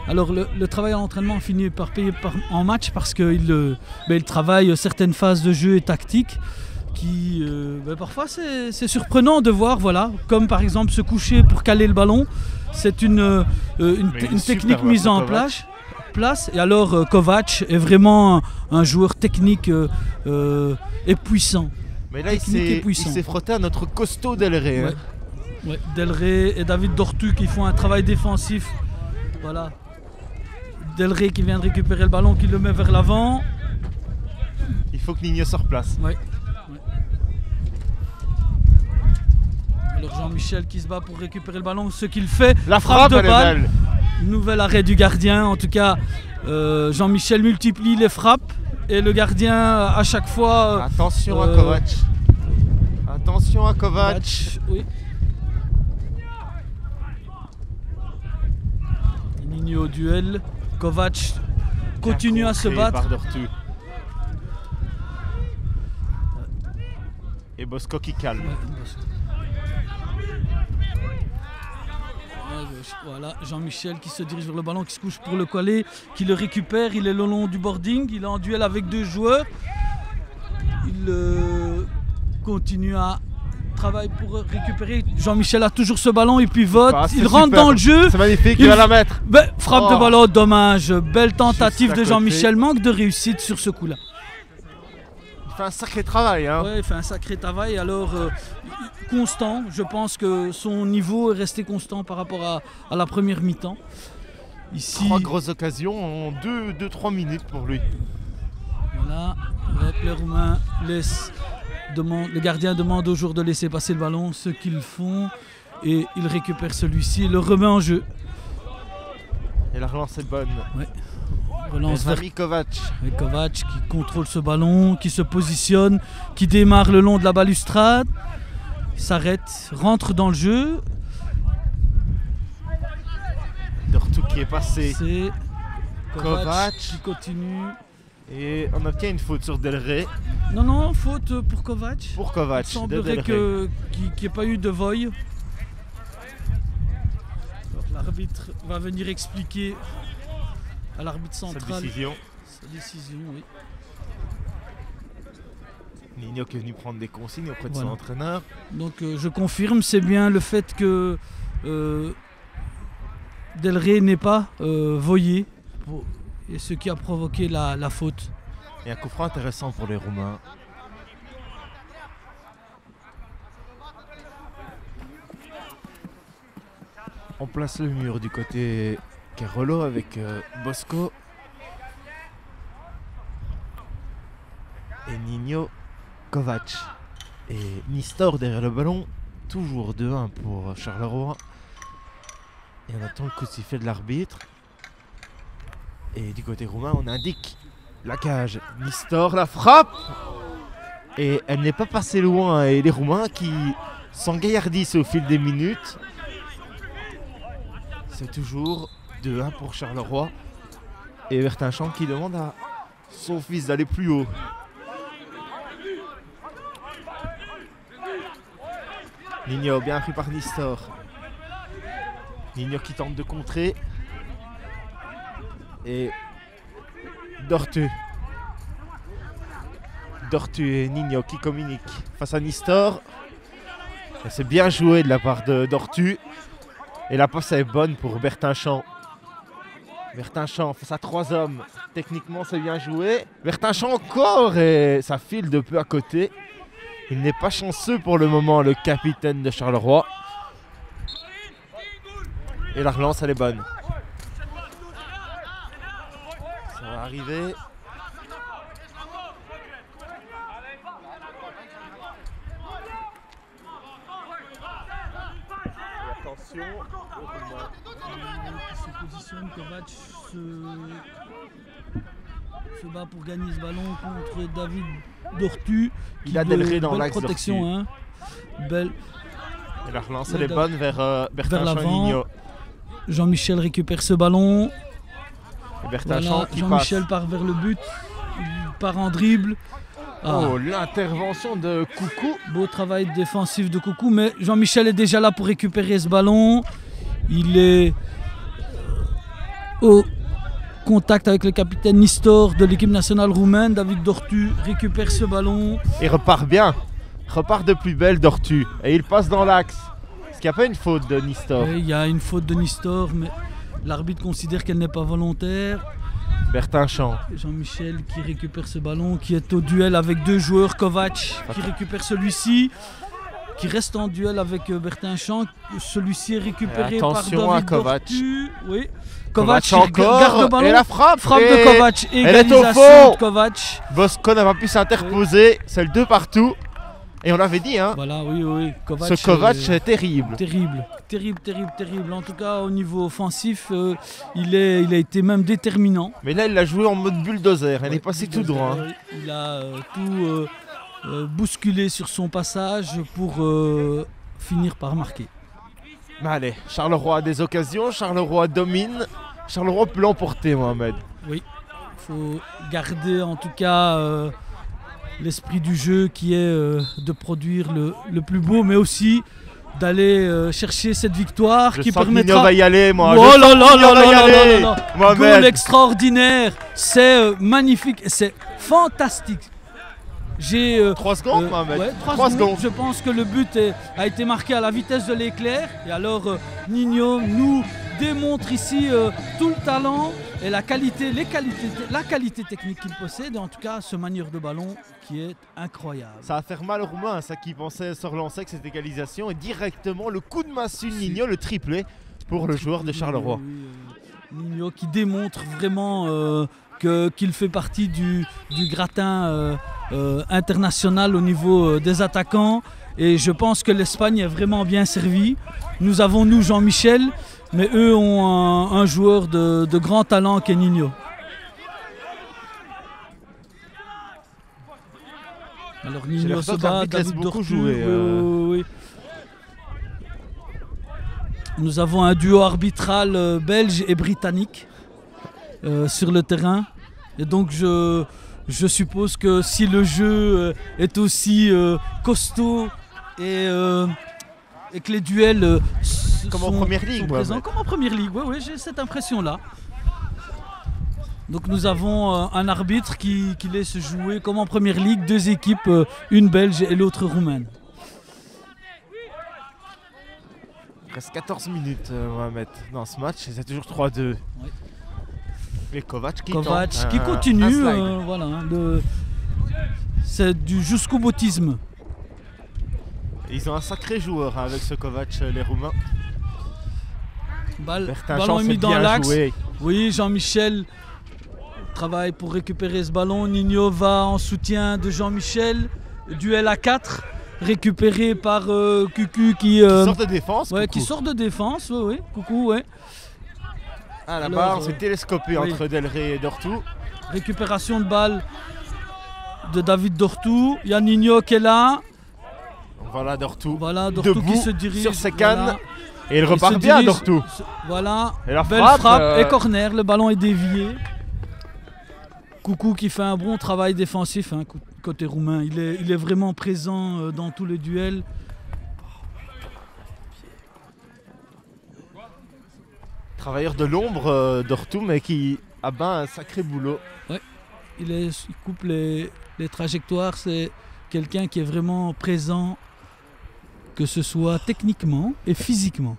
Alors le travail à l'entraînement finit par payer en match parce qu'il travaille certaines phases de jeu et tactiques qui parfois c'est surprenant de voir, voilà, comme par exemple se coucher pour caler le ballon. C'est une technique super, mise en Kovac. place. Et alors Kovac est vraiment un joueur technique et puissant. Mais là il Technique et puissant. s'est frotté à notre costaud Delray. hein. Ouais, Delray et David Dortu qui font un travail défensif. Voilà. Delray qui vient de récupérer le ballon, qui le met vers l'avant. Il faut que Nino se replace. Ouais. Alors Jean-Michel qui se bat pour récupérer le ballon, ce qu'il fait. La frappe de elle est balle. belle. Nouvel arrêt du gardien. En tout cas, Jean-Michel multiplie les frappes et le gardien à chaque fois. Attention à Kovac. Attention à Kovac. Match, oui. Nino au duel. Kovac continue Bien à se contré battre. par Dortu. Et Bosco qui calme. Voilà, Jean-Michel qui se dirige vers le ballon, qui se couche pour le coller, qui le récupère. Il est le long du boarding, il est en duel avec deux joueurs. Il continue à travailler pour récupérer. Jean-Michel a toujours ce ballon et puis vote. Ah, c'est Il rentre super. dans le jeu. C'est magnifique, Il- il va la mettre. Frappe de Oh. ballon, dommage. Belle tentative Juste à de côté. Jean-Michel. Manque de réussite sur ce coup-là. Il fait un sacré travail. Hein. Ouais, il fait un sacré travail. Alors, constant. Je pense que son niveau est resté constant par rapport à la première mi-temps. Ici, 3 grosses occasions en 2-3 minutes pour lui. voilà, les Roumains le gardien demande aux joueurs de laisser passer le ballon, ce qu'ils font. Et il récupère celui-ci et le remet en jeu. Et la relance est bonne. Relance vers Kovac. Kovac qui contrôle ce ballon, qui se positionne, qui démarre le long de la balustrade, s'arrête, rentre dans le jeu. Dortu qui est passé. C'est Kovac. qui continue. Et on obtient une faute sur Del Rey. Non, faute pour Kovac. Pour Kovac. Il semblerait qu'il n'y ait pas eu de voy. L'arbitre va venir expliquer à l'arbitre central sa décision, oui. Nino qui est venu prendre des consignes auprès de son entraîneur. Donc je confirme, c'est bien le fait que Del Rey n'est pas voyé, et ce qui a provoqué la faute. Et un coup franc intéressant pour les Roumains. On place le mur du côté Carolo avec Bosco et Nino, Kovac et Nistor derrière le ballon. Toujours 2-1 pour Charleroi. Et on attend le coup de sifflet de l'arbitre. Et du côté roumain, on indique la cage. Nistor la frappe. Et elle n'est pas passée loin. Et les Roumains qui s'engaillardissent au fil des minutes. C'est toujours 2-1 pour Charleroi. Et Bertinchamp qui demande à son fils d'aller plus haut. Nino bien pris par Nistor. Nino qui tente de contrer. Et Dortu et Nino qui communiquent face à Nistor. C'est bien joué de la part de Dortu. Et la passe est bonne pour Bertinchamp. Bertinchamp face à 3 hommes. Techniquement c'est bien joué. Bertinchamp encore et ça file de peu à côté. Il n'est pas chanceux pour le moment, le capitaine de Charleroi. Et la relance elle est bonne. Ça va arriver. Et attention. Qui se positionne, Kovac se bat pour gagner ce ballon contre David Dortu. Il a Del Rey dans l'axe. Protection, hein. Belle. Et la relance elle est bonne vers Bertinchamp Nino. Jean-Michel récupère ce ballon. Et Bertinchamp qui Jean-Michel part vers le but. Il part en dribble. Oh, l'intervention de Coucou. Beau travail défensif de Coucou, mais Jean-Michel est déjà là pour récupérer ce ballon. Il est au contact avec le capitaine Nistor de l'équipe nationale roumaine. David Dortu récupère ce ballon. Et repart bien. Repart de plus belle Dortu. Et il passe dans l'axe. Est-ce qu'il n'y a pas une faute de Nistor? Oui, il y a une faute de Nistor, mais l'arbitre considère qu'elle n'est pas volontaire. Bertinchamp. Jean-Michel qui récupère ce ballon, qui est au duel avec 2 joueurs. Kovac qui récupère celui-ci, qui reste en duel avec Bertinchamp. Celui-ci est récupéré par David Dortu. Oui. Kovac encore, garde le ballon. Et la frappe de Kovac. Elle est au Égalisation fond. de Kovac. Bosco n'a pas pu s'interposer. C'est le 2 partout. Et on l'avait dit, hein. Voilà, oui. Kovac, ce Kovac est terrible. Terrible. En tout cas, au niveau offensif, il a été même déterminant. Mais là, il a joué en mode bulldozer. Elle est passée tout droit. Il a tout bousculé sur son passage pour finir par marquer. Mais allez, Charleroi a des occasions. Charleroi domine. Charleroi peut l'emporter, Mohamed. Oui, il faut garder en tout cas l'esprit du jeu qui est de produire le plus beau, mais aussi d'aller chercher cette victoire qui permettra. Nino va y aller, moi. Oh là là, Mohamed. Goal extraordinaire, c'est magnifique, c'est fantastique. J'ai 3 secondes, Mohamed. Ouais, 3 secondes. Je pense que le but a été marqué à la vitesse de l'éclair. Et alors Nino nous démontre ici tout le talent et la qualité technique qu'il possède. Et en tout cas, ce manieur de ballon qui est incroyable. Ça va faire mal aux Roumains, ça qui pensait se relancer avec cette égalisation. Et directement le coup de massue de Nino, le triplé pour le joueur de Charleroi. Nino qui démontre vraiment qu'il fait partie du gratin international au niveau des attaquants. Et je pense que l'Espagne est vraiment bien servie. Nous avons Jean-Michel, mais eux ont un joueur de grand talent qui est Nino. Alors Nino se bat, David Dortu jouer. Oui. Nous avons un duo arbitral belge et britannique sur le terrain. Et donc je suppose que si le jeu est aussi costaud et que les duels Comme sont, en première ligue, sont moi, présents mais- comme en première ligue. Oui, j'ai cette impression-là. Donc nous avons un arbitre qui laisse jouer comme en première ligue 2 équipes, une belge et l'autre roumaine. Il reste 14 minutes, Mohamed, dans ce match, et c'est toujours 3-2. Oui. Et Kovac qui Kovac tente qui un continue, slide. voilà, c'est du jusqu'au boutisme. Ils ont un sacré joueur hein, avec ce Kovac, les Roumains. Bertin Ballon Chant, est c'est mis dans bien l'axe. joué. Oui, Jean-Michel travaille pour récupérer ce ballon. Nino va en soutien de Jean-Michel. Duel à 4, récupéré par Cucu qui Sort de défense. ouais, Coucou. qui sort de défense. Oui, Coucou, ouais. Ah, Alors, là-bas, on s'est télescopé oui. entre Delray et Dortou. Récupération de balle de David Dortou. Il y a Nino qui est là. Voilà Dortou. Voilà, Dortou Debout qui se dirige. sur ses cannes. Voilà. Et il Il repart se bien, dirige- Dortou. Voilà. Et la Belle frappe, frappe et corner. Le ballon est dévié. Coucou qui fait un bon travail défensif hein, côté roumain. Il est vraiment présent dans tous les duels. Travailleur de l'ombre, Dortou, mais qui a ben un sacré boulot. Il coupe les trajectoires. C'est quelqu'un qui est vraiment présent, que ce soit techniquement et physiquement.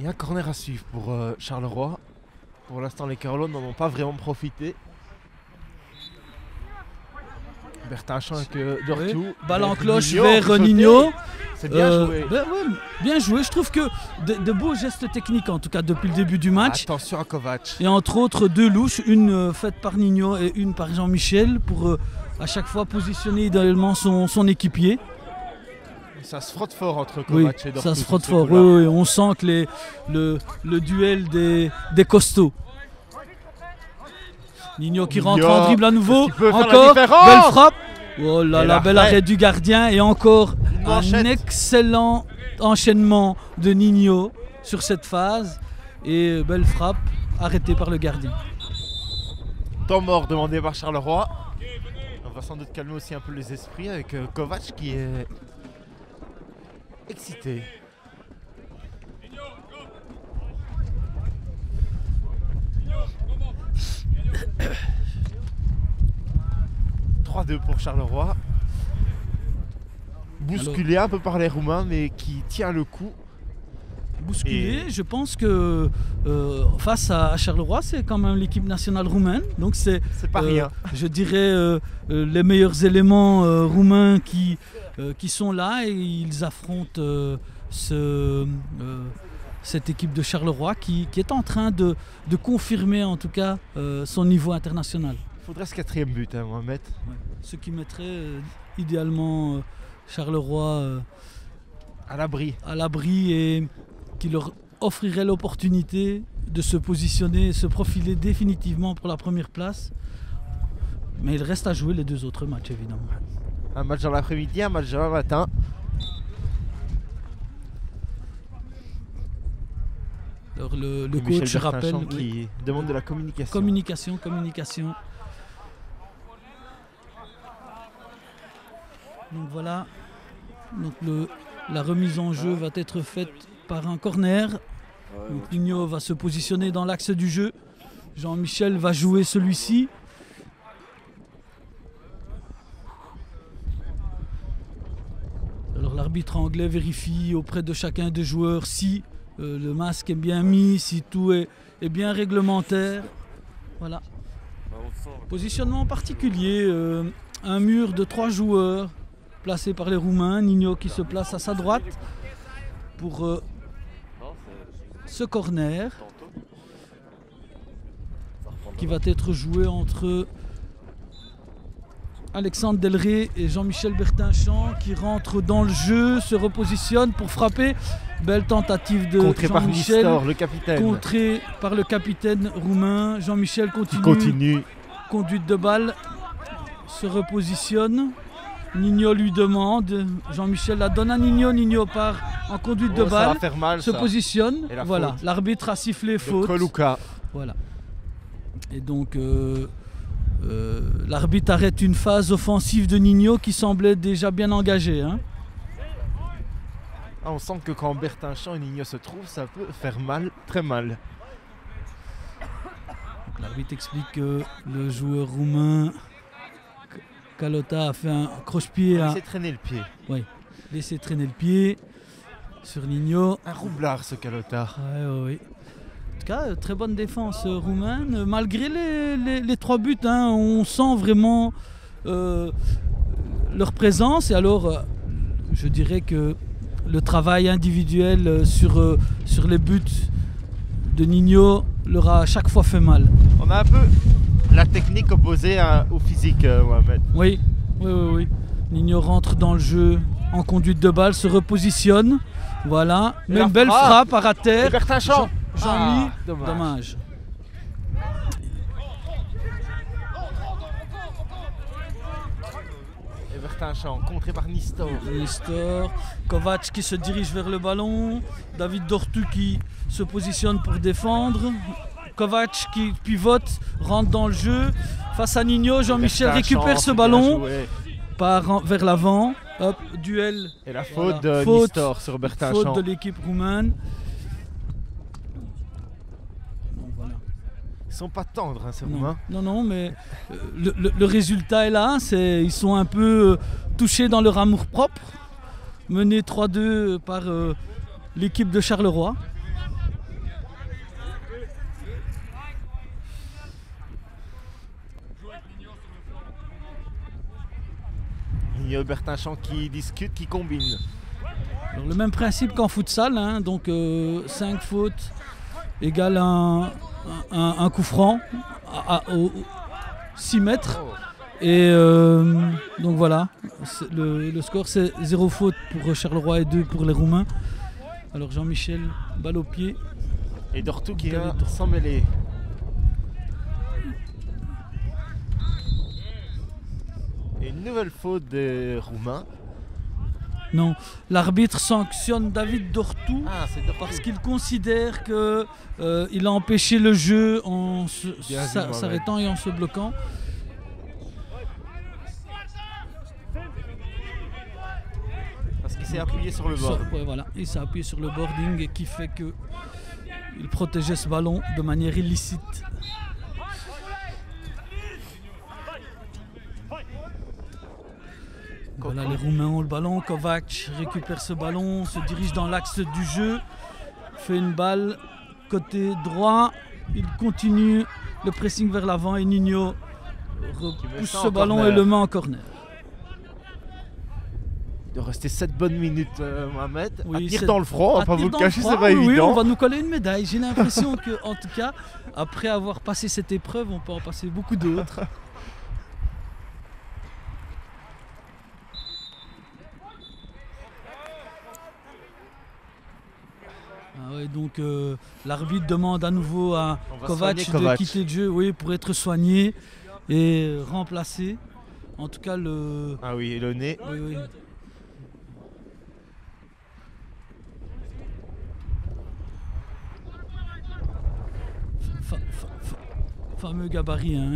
Et un corner à suivre pour Charleroi. Pour l'instant, les Carolines n'en ont pas vraiment profité. Bertin Chant avec Dortou. Oui. Balle en Avec cloche Nino, vers qui sautait. Nino. C'est bien joué. Ouais, bien joué. Je trouve que de beaux gestes techniques, en tout cas depuis le début du match. Attention à Kovac. Et entre autres 2 louches, une faite par Nino et une par Jean-Michel pour à chaque fois positionner idéalement son équipier. Ça se frotte fort entre Oui, Kovac et Dortou. ça se frotte sur ce fort. coup-là. Oui, on sent que le duel des costauds. Nino qui rentre Nino, en dribble à nouveau. est-ce qu'il peut faire la Encore, différence belle frappe. Oh là Et là, bel arrêt l'arrêt. du gardien. Et encore Une un manchette. excellent enchaînement de Nino sur cette phase. Et belle frappe arrêtée par le gardien. Temps mort demandé par Charleroi. On va sans doute calmer aussi un peu les esprits avec Kovac qui est excité. « 3-2 pour Charleroi. Bousculé un peu par les Roumains, mais qui tient le coup. Bousculé, Et- je pense que face à Charleroi, c'est quand même l'équipe nationale roumaine. Donc c'est C'est pas rien. je dirais les meilleurs éléments roumains qui sont là et ils affrontent cette équipe de Charleroi qui est en train de confirmer en tout cas son niveau international. Il faudrait ce 4e but, hein, Mohamed. Ce qui mettrait idéalement Charleroi À l'abri. à l'abri et qui leur offrirait l'opportunité de se positionner, se profiler définitivement pour la première place. Mais il reste à jouer les 2 autres matchs évidemment. Un match dans l'après-midi, un match dans le matin. Alors le Et Michel coach Bertin rappelle Chant oui, qui demande de la communication. communication. Donc voilà. Donc la remise en jeu va être faite par un corner. Donc Nino va se positionner dans l'axe du jeu. Jean-Michel va jouer celui-ci. Alors l'arbitre anglais vérifie auprès de chacun des joueurs si le masque est bien mis, si tout est bien réglementaire. Voilà. Positionnement particulier, un mur de 3 joueurs placés par les Roumains. Nino qui se place à sa droite pour ce corner qui va être joué entre Alexandre Delray et Jean-Michel Bertin Chant qui rentrent dans le jeu, se repositionnent pour frapper. Belle tentative de Contré par Jean-Michel, Nistor, le capitaine. contré par le capitaine roumain. Jean-Michel Qui continue, continue. conduite de balle, se repositionne. Nino lui demande, Jean-Michel la donne à Nino, Nino part en conduite de Oh, ça va balle, faire mal, se ça. positionne. Et la Voilà, faute l'arbitre a sifflé de faute. Coluca. Voilà. Et donc L'arbitre arrête une phase offensive de Nino qui semblait déjà bien engagée. Hein. Ah, on sent que quand Bertinchamp et Nino se trouvent, ça peut faire mal, très mal. L'arbitre explique que le joueur roumain Calota a fait un croche-pied. Il s'est traîné le pied. Oui, laissé traîner le pied sur Nino. Un roublard ce Calota. Oui. En tout cas, très bonne défense roumaine. Malgré les 3 buts, hein, on sent vraiment leur présence. Et alors, je dirais que le travail individuel sur les buts de Nino leur a à chaque fois fait mal. On a un peu la technique opposée au physique, Mohamed. Oui. Nino rentre dans le jeu en conduite de balle, se repositionne. Voilà, mais une belle frappe à terre. Bertinchamp. Jean-Mi, dommage. Et Bertinchamp, contré par Nistor. Kovac qui se dirige vers le ballon. David Dortu qui se positionne pour défendre. Kovac qui pivote, rentre dans le jeu. Face à Nino, Jean-Michel récupère ce ballon, part vers l'avant. Hop, duel. Et la faute de Nistor sur Bertinchamp. Faute de l'équipe roumaine. Ils sont pas tendres, hein, ces Roumains. Non, mais le résultat est là. Ils sont un peu touchés dans leur amour-propre. Menés 3-2 par l'équipe de Charleroi. Il y a Bertinchamp qui discute, qui combine. Alors, le même principe qu'en futsal, hein, donc 5 fautes égale un coup franc à 6 mètres. Et donc voilà, le score c'est 0 faute pour Charleroi et 2 pour les Roumains. Alors Jean-Michel, balle au pied. Et Dortu qui vient s'en mêler. Et une nouvelle faute des Roumains. Non, l'arbitre sanctionne David Dortu Dortu. parce qu'il considère qu'il a empêché le jeu en s'arrêtant et en se bloquant. Parce qu'il s'est appuyé sur le board. Voilà, il s'est appuyé sur le boarding et qui fait qu'il protégeait ce ballon de manière illicite. Voilà, les Roumains ont le ballon. Kovac récupère ce ballon, se dirige dans l'axe du jeu, fait une balle côté droit. Il continue le pressing vers l'avant et Nino repousse ce ballon et le met en corner. Il doit rester 7 bonnes minutes, Mohamed. Oui, à tenir dans le froid, on va pas vous le cacher, c'est pas oui, évident. on va nous coller une médaille. J'ai l'impression que, en tout cas, après avoir passé cette épreuve, on peut en passer beaucoup d'autres. Donc l'arbitre demande à nouveau à Kovac de quitter le jeu, oui, pour être soigné et remplacé. En tout cas le... Ah oui, et le nez. Oui. Fameux gabarit, hein,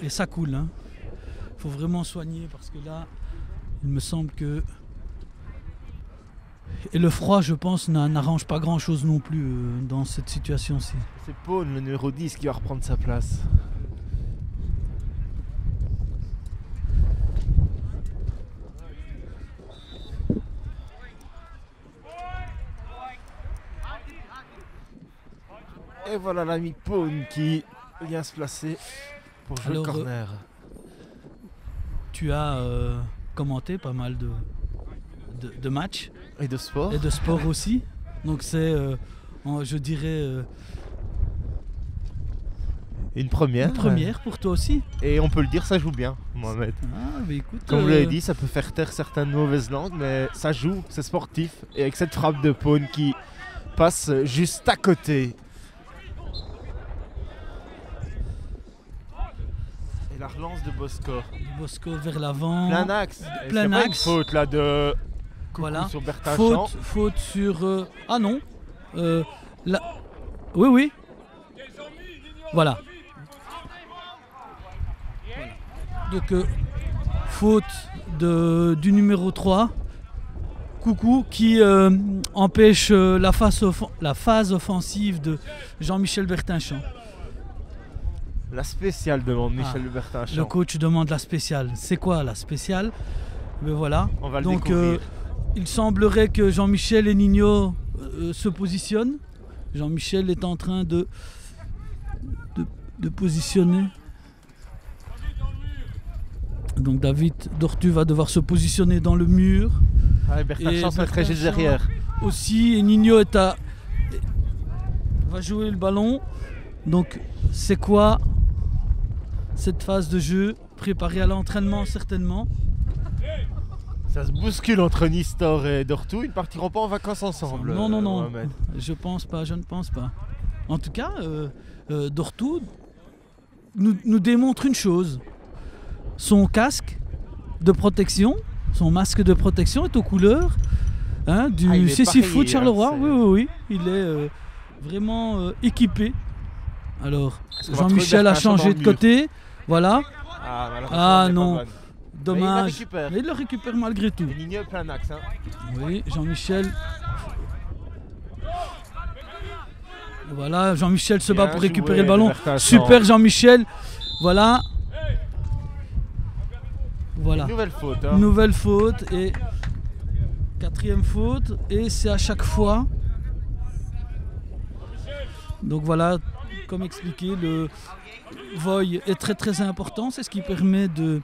et ça coule. Hein. Faut vraiment soigner parce que là, il me semble que... Et le froid, je pense, n'arrange pas grand-chose non plus dans cette situation-ci. C'est Paune, le numéro 10, qui va reprendre sa place. Et voilà l'ami Paune qui vient se placer pour jouer le corner. Tu as commenté pas mal de matchs. Et de sport. Et de sport aussi. Donc c'est, je dirais... une première. Une première pour toi aussi. Et on peut le dire, ça joue bien, Mohamed. Écoute, comme vous l'avez dit, ça peut faire taire certaines mauvaises langues, mais ça joue, c'est sportif. Et avec cette frappe de Paune qui passe juste à côté. Et la relance de Bosco. Bosco vers l'avant. Plein axe. Plein axe. Pas une faute là de... Voilà. Sur Bertinchamp. Faute sur... Ah non. Là... Oui. Voilà. Donc faute du numéro 3, Coucou, qui empêche la phase offensive de Jean-Michel Bertinchamp. La spéciale demande Michel Bertinchamp. Le coach demande la spéciale. C'est quoi la spéciale? Ben voilà. On va le Donc découvrir. il semblerait que Jean-Michel et Nino se positionnent. Jean-Michel est en train de positionner. Donc David Dortu va devoir se positionner dans le mur. Ah, Bertinchamp se mettrait juste Bertinchamp derrière. aussi, et Nino va jouer le ballon. Donc c'est quoi cette phase de jeu préparée à l'entraînement certainement? Ça se bouscule entre Nistor et Dortu. Ils ne partiront pas en vacances ensemble. Non, Mohamed. je ne pense pas. En tout cas, Dortu nous démontre une chose. Son casque de protection, son masque de protection est aux couleurs du CC Foot Charleroi. Oui, il est vraiment équipé. Alors, Jean-Michel a changé de côté. Voilà. Ah non. Dommage. Mais il le récupère malgré tout. Nino plein axe. Oui, Jean-Michel. Voilà, Jean-Michel se bat pour récupérer le ballon. Super Jean-Michel. Voilà. Voilà. Nouvelle faute. Nouvelle faute et quatrième faute. Et c'est à chaque fois. Donc voilà, comme expliqué, le voy est très très important. C'est ce qui permet de,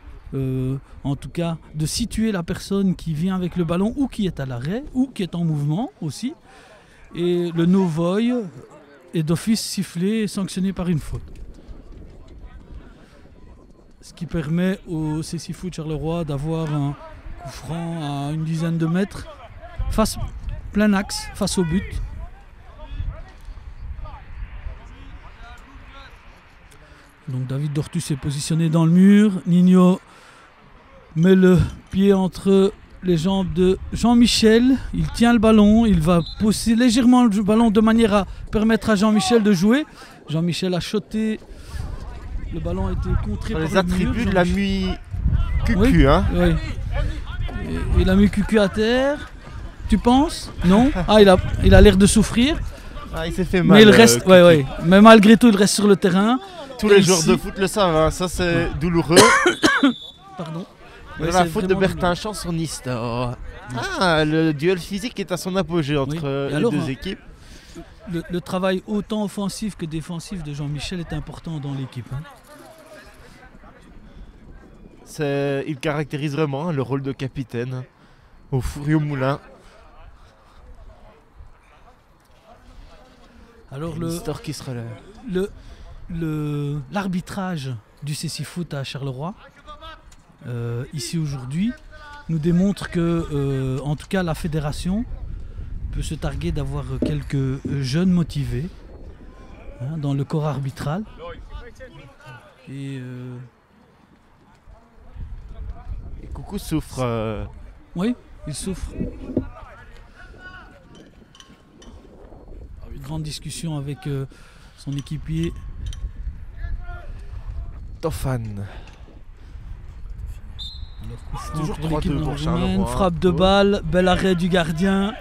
en tout cas, de situer la personne qui vient avec le ballon ou qui est à l'arrêt ou qui est en mouvement aussi. Et le no voy est d'office sifflé et sanctionné par une faute. Ce qui permet au CC Foot Charleroi d'avoir un coup franc à une dizaine de mètres, plein axe, face au but. Donc David Dortu s'est positionné dans le mur. Nino met le pied entre les jambes de Jean-Michel. Il tient le ballon. Il va pousser légèrement le ballon de manière à permettre à Jean-Michel de jouer. Jean-Michel a shoté. Le ballon a été contré par les le mur. attributs de la nuit Cucu. Oui, oui. Et il a mis Cucu à terre. Tu penses? Non. Ah, il a l'air de souffrir. Ah, il s'est fait mal. Mais il reste, mais malgré tout, il reste sur le terrain. Tous les joueurs de foot le savent, ça c'est douloureux. Pardon. La faute de Bertinchamp sur Nistor. Ah, le duel physique est à son apogée entre les deux équipes. Le travail autant offensif que défensif de Jean-Michel est important dans l'équipe. Il caractérise vraiment le rôle de capitaine au four et au moulin. Alors Nistor qui se relève. L'arbitrage du CC Foot à Charleroi, ici aujourd'hui, nous démontre que, en tout cas, la fédération peut se targuer d'avoir quelques jeunes motivés dans le corps arbitral. Et Coucou souffre. Oui, il souffre. Une grande discussion avec son équipier. Tofan. Toujours pour l'équipe nord-roumaine. Frappe de balle, bel arrêt du gardien.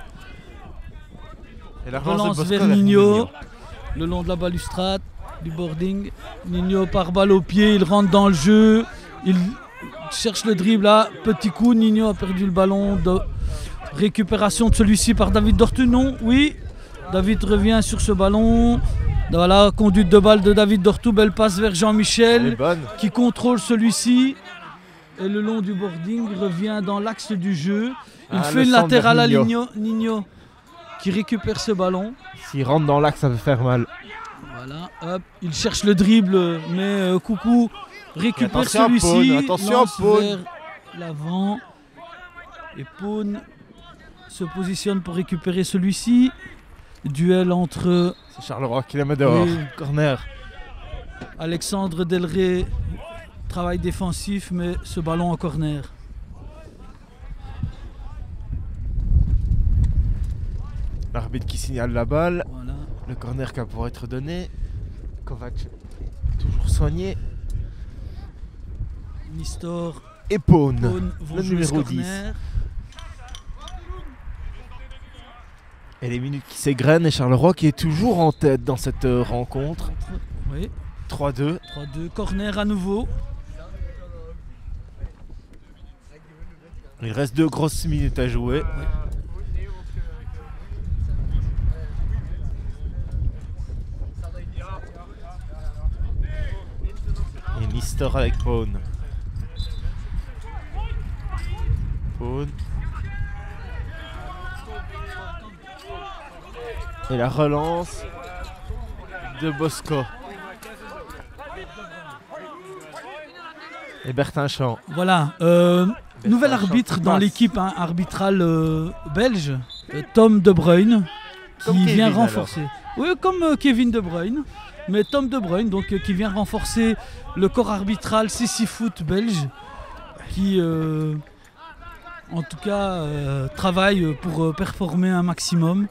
Et la relance vers Nino, le long de la balustrade du boarding. Nino par balle au pied, il rentre dans le jeu. Il cherche le dribble là, petit coup. Nino a perdu le ballon de récupération de celui-ci par David Dortu. Non, oui. David revient sur ce ballon. Voilà, conduite de balle de David Dortu, belle passe vers Jean-Michel qui contrôle celui-ci. Et le long du boarding, il revient dans l'axe du jeu. Il fait une latérale à Nino qui récupère ce ballon. S'il rentre dans l'axe, ça peut faire mal. Voilà, hop, il cherche le dribble, mais Coucou récupère celui-ci. Attention à Pone. Vers l'avant. Et Pone se positionne pour récupérer celui-ci. Duel entre... C'est Charleroi qui la met dehors. Corner. Alexandre Delray, travail défensif, mais ce ballon en corner. L'arbitre qui signale la balle. Voilà. Le corner qui va pouvoir être donné. Kovac toujours soigné. Nistor et Pone, vont le jouer ce numéro 10. corner. Et les minutes qui s'égrènent et Charleroi qui est toujours en tête dans cette rencontre. Oui. 3-2. 3-2, corner à nouveau. Il reste 2 grosses minutes à jouer. Et Nistor avec Pone. Pone. Et la relance de Bosco. Et Bertinchamp. Voilà, nouvel arbitre dans l'équipe arbitrale belge, Tom De Bruyne, Comme qui vient Kevin, renforcer. Oui, comme Kevin De Bruyne, mais Tom De Bruyne, donc qui vient renforcer le corps arbitral CC Foot belge, qui en tout cas travaille pour performer un maximum,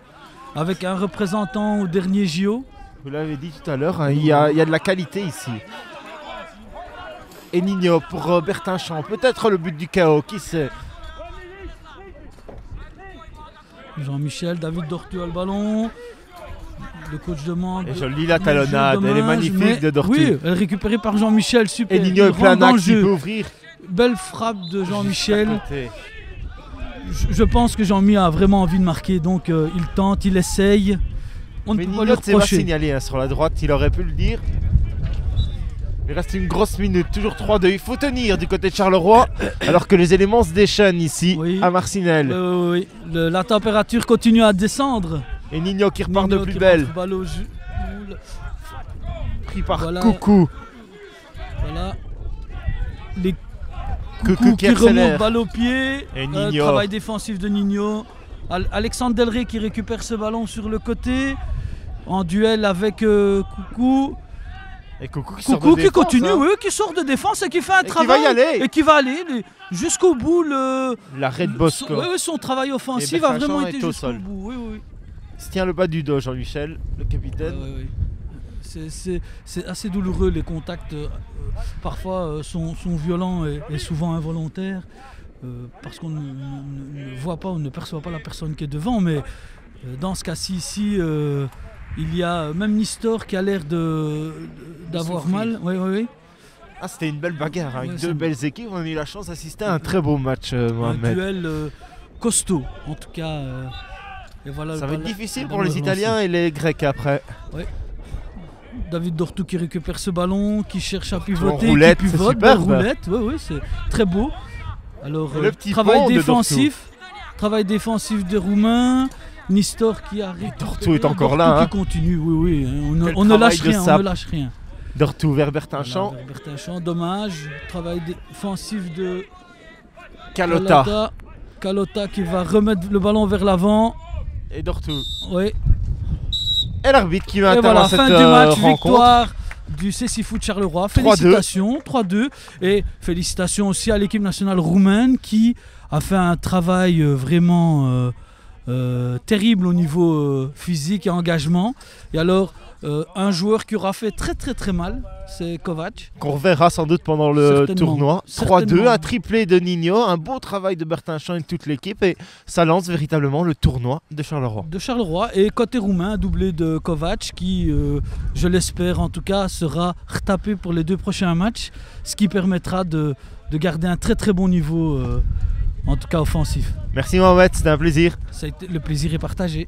avec un représentant au dernier JO. Vous l'avez dit tout à l'heure, hein, il y a de la qualité ici. Et Nino pour Bertinchamp, peut-être le but du chaos, qui sait. Jean-Michel, David Dortu a le ballon. Le coach demande. Et je lis la talonnade, elle est magnifique de Dortu. Oui, elle est récupérée par Jean-Michel, super. Et Nino est plein d'axe, il peut ouvrir. Belle frappe de Jean-Michel. Je pense que Jean-Mi a vraiment envie de marquer, donc il tente, il essaye. On ne peut pas lui Nino s'est pas reprocher. signalé hein, sur la droite, il aurait pu le dire. Il reste une grosse minute, toujours 3-2. Il faut tenir du côté de Charleroi, alors que les éléments se déchaînent ici, Oui. à Marcinelle. Oui. La température continue à descendre. Et Nino qui repart Nino de plus qui belle. montre le ballon Pris par Voilà. Coucou. Voilà. Les Coucou Coucou qui qui remonte accélère. balle au pied. Et Nino. Travail défensif de Nino. Alexandre Delray qui récupère ce ballon sur le côté. En duel avec Coucou. Et Coucou qui sort Coucou de qui défense, continue, hein. oui, qui sort de défense et qui fait un qui travail. va y aller. Et qui va aller jusqu'au bout. L'arrêt de Bosco. Son travail offensif Et a Bertinchamp vraiment est été au jusqu'au sol. bout. Oui. Il se tient le bas du dos, Jean-Michel, le capitaine. Oui. C'est assez douloureux, les contacts parfois sont violents et souvent involontaires parce qu'on ne voit pas, on ne perçoit pas la personne qui est devant, mais dans ce cas-ci ici, il y a même Nistor qui a l'air d'avoir souffrir. mal. Oui. Ah, c'était une belle bagarre, avec Ouais, deux c'est- belles équipes. On a eu la chance d'assister à un très beau match, Un Mohamed. duel costaud, en tout cas. Et voilà, Ça va être difficile le pour ballon les est Italiens et les Grecs après. David Dortu qui récupère ce ballon, qui cherche à pivoter, roulette, qui c'est pivote, superbe. belle roulette, oui, c'est très beau. Alors, Le petit travail pont de travail défensif des Roumains, Nistor qui arrive. Dortu est encore là, Qui continue, oui, hein, Quel on ne lâche travail de rien, on Sap. ne lâche rien. Dortu vers Bertinchamp, Voilà, Bertinchamp, dommage, travail défensif de Calota Calota qui va remettre le ballon vers l'avant, et Dortu. oui. Et l'arbitre qui met un Et terme voilà, à cette fin du match, rencontre. victoire du CC Foot Charleroi. 3-2. Félicitations, 3-2. Et félicitations aussi à l'équipe nationale roumaine qui a fait un travail vraiment terrible au niveau physique et engagement. Et alors, un joueur qui aura fait très mal, c'est Kovac. Qu'on reverra sans doute pendant le Certainement. tournoi. 3-2, Certainement. un triplé de Nino, un beau travail de Bertinchamp et de toute l'équipe. Et ça lance véritablement le tournoi de Charleroi. De Charleroi. Et côté roumain, un doublé de Kovac qui, je l'espère en tout cas, sera retapé pour les 2 prochains matchs. Ce qui permettra de garder un très bon niveau, en tout cas offensif. Merci Mohamed, c'était un plaisir. Ça a été, le plaisir est partagé.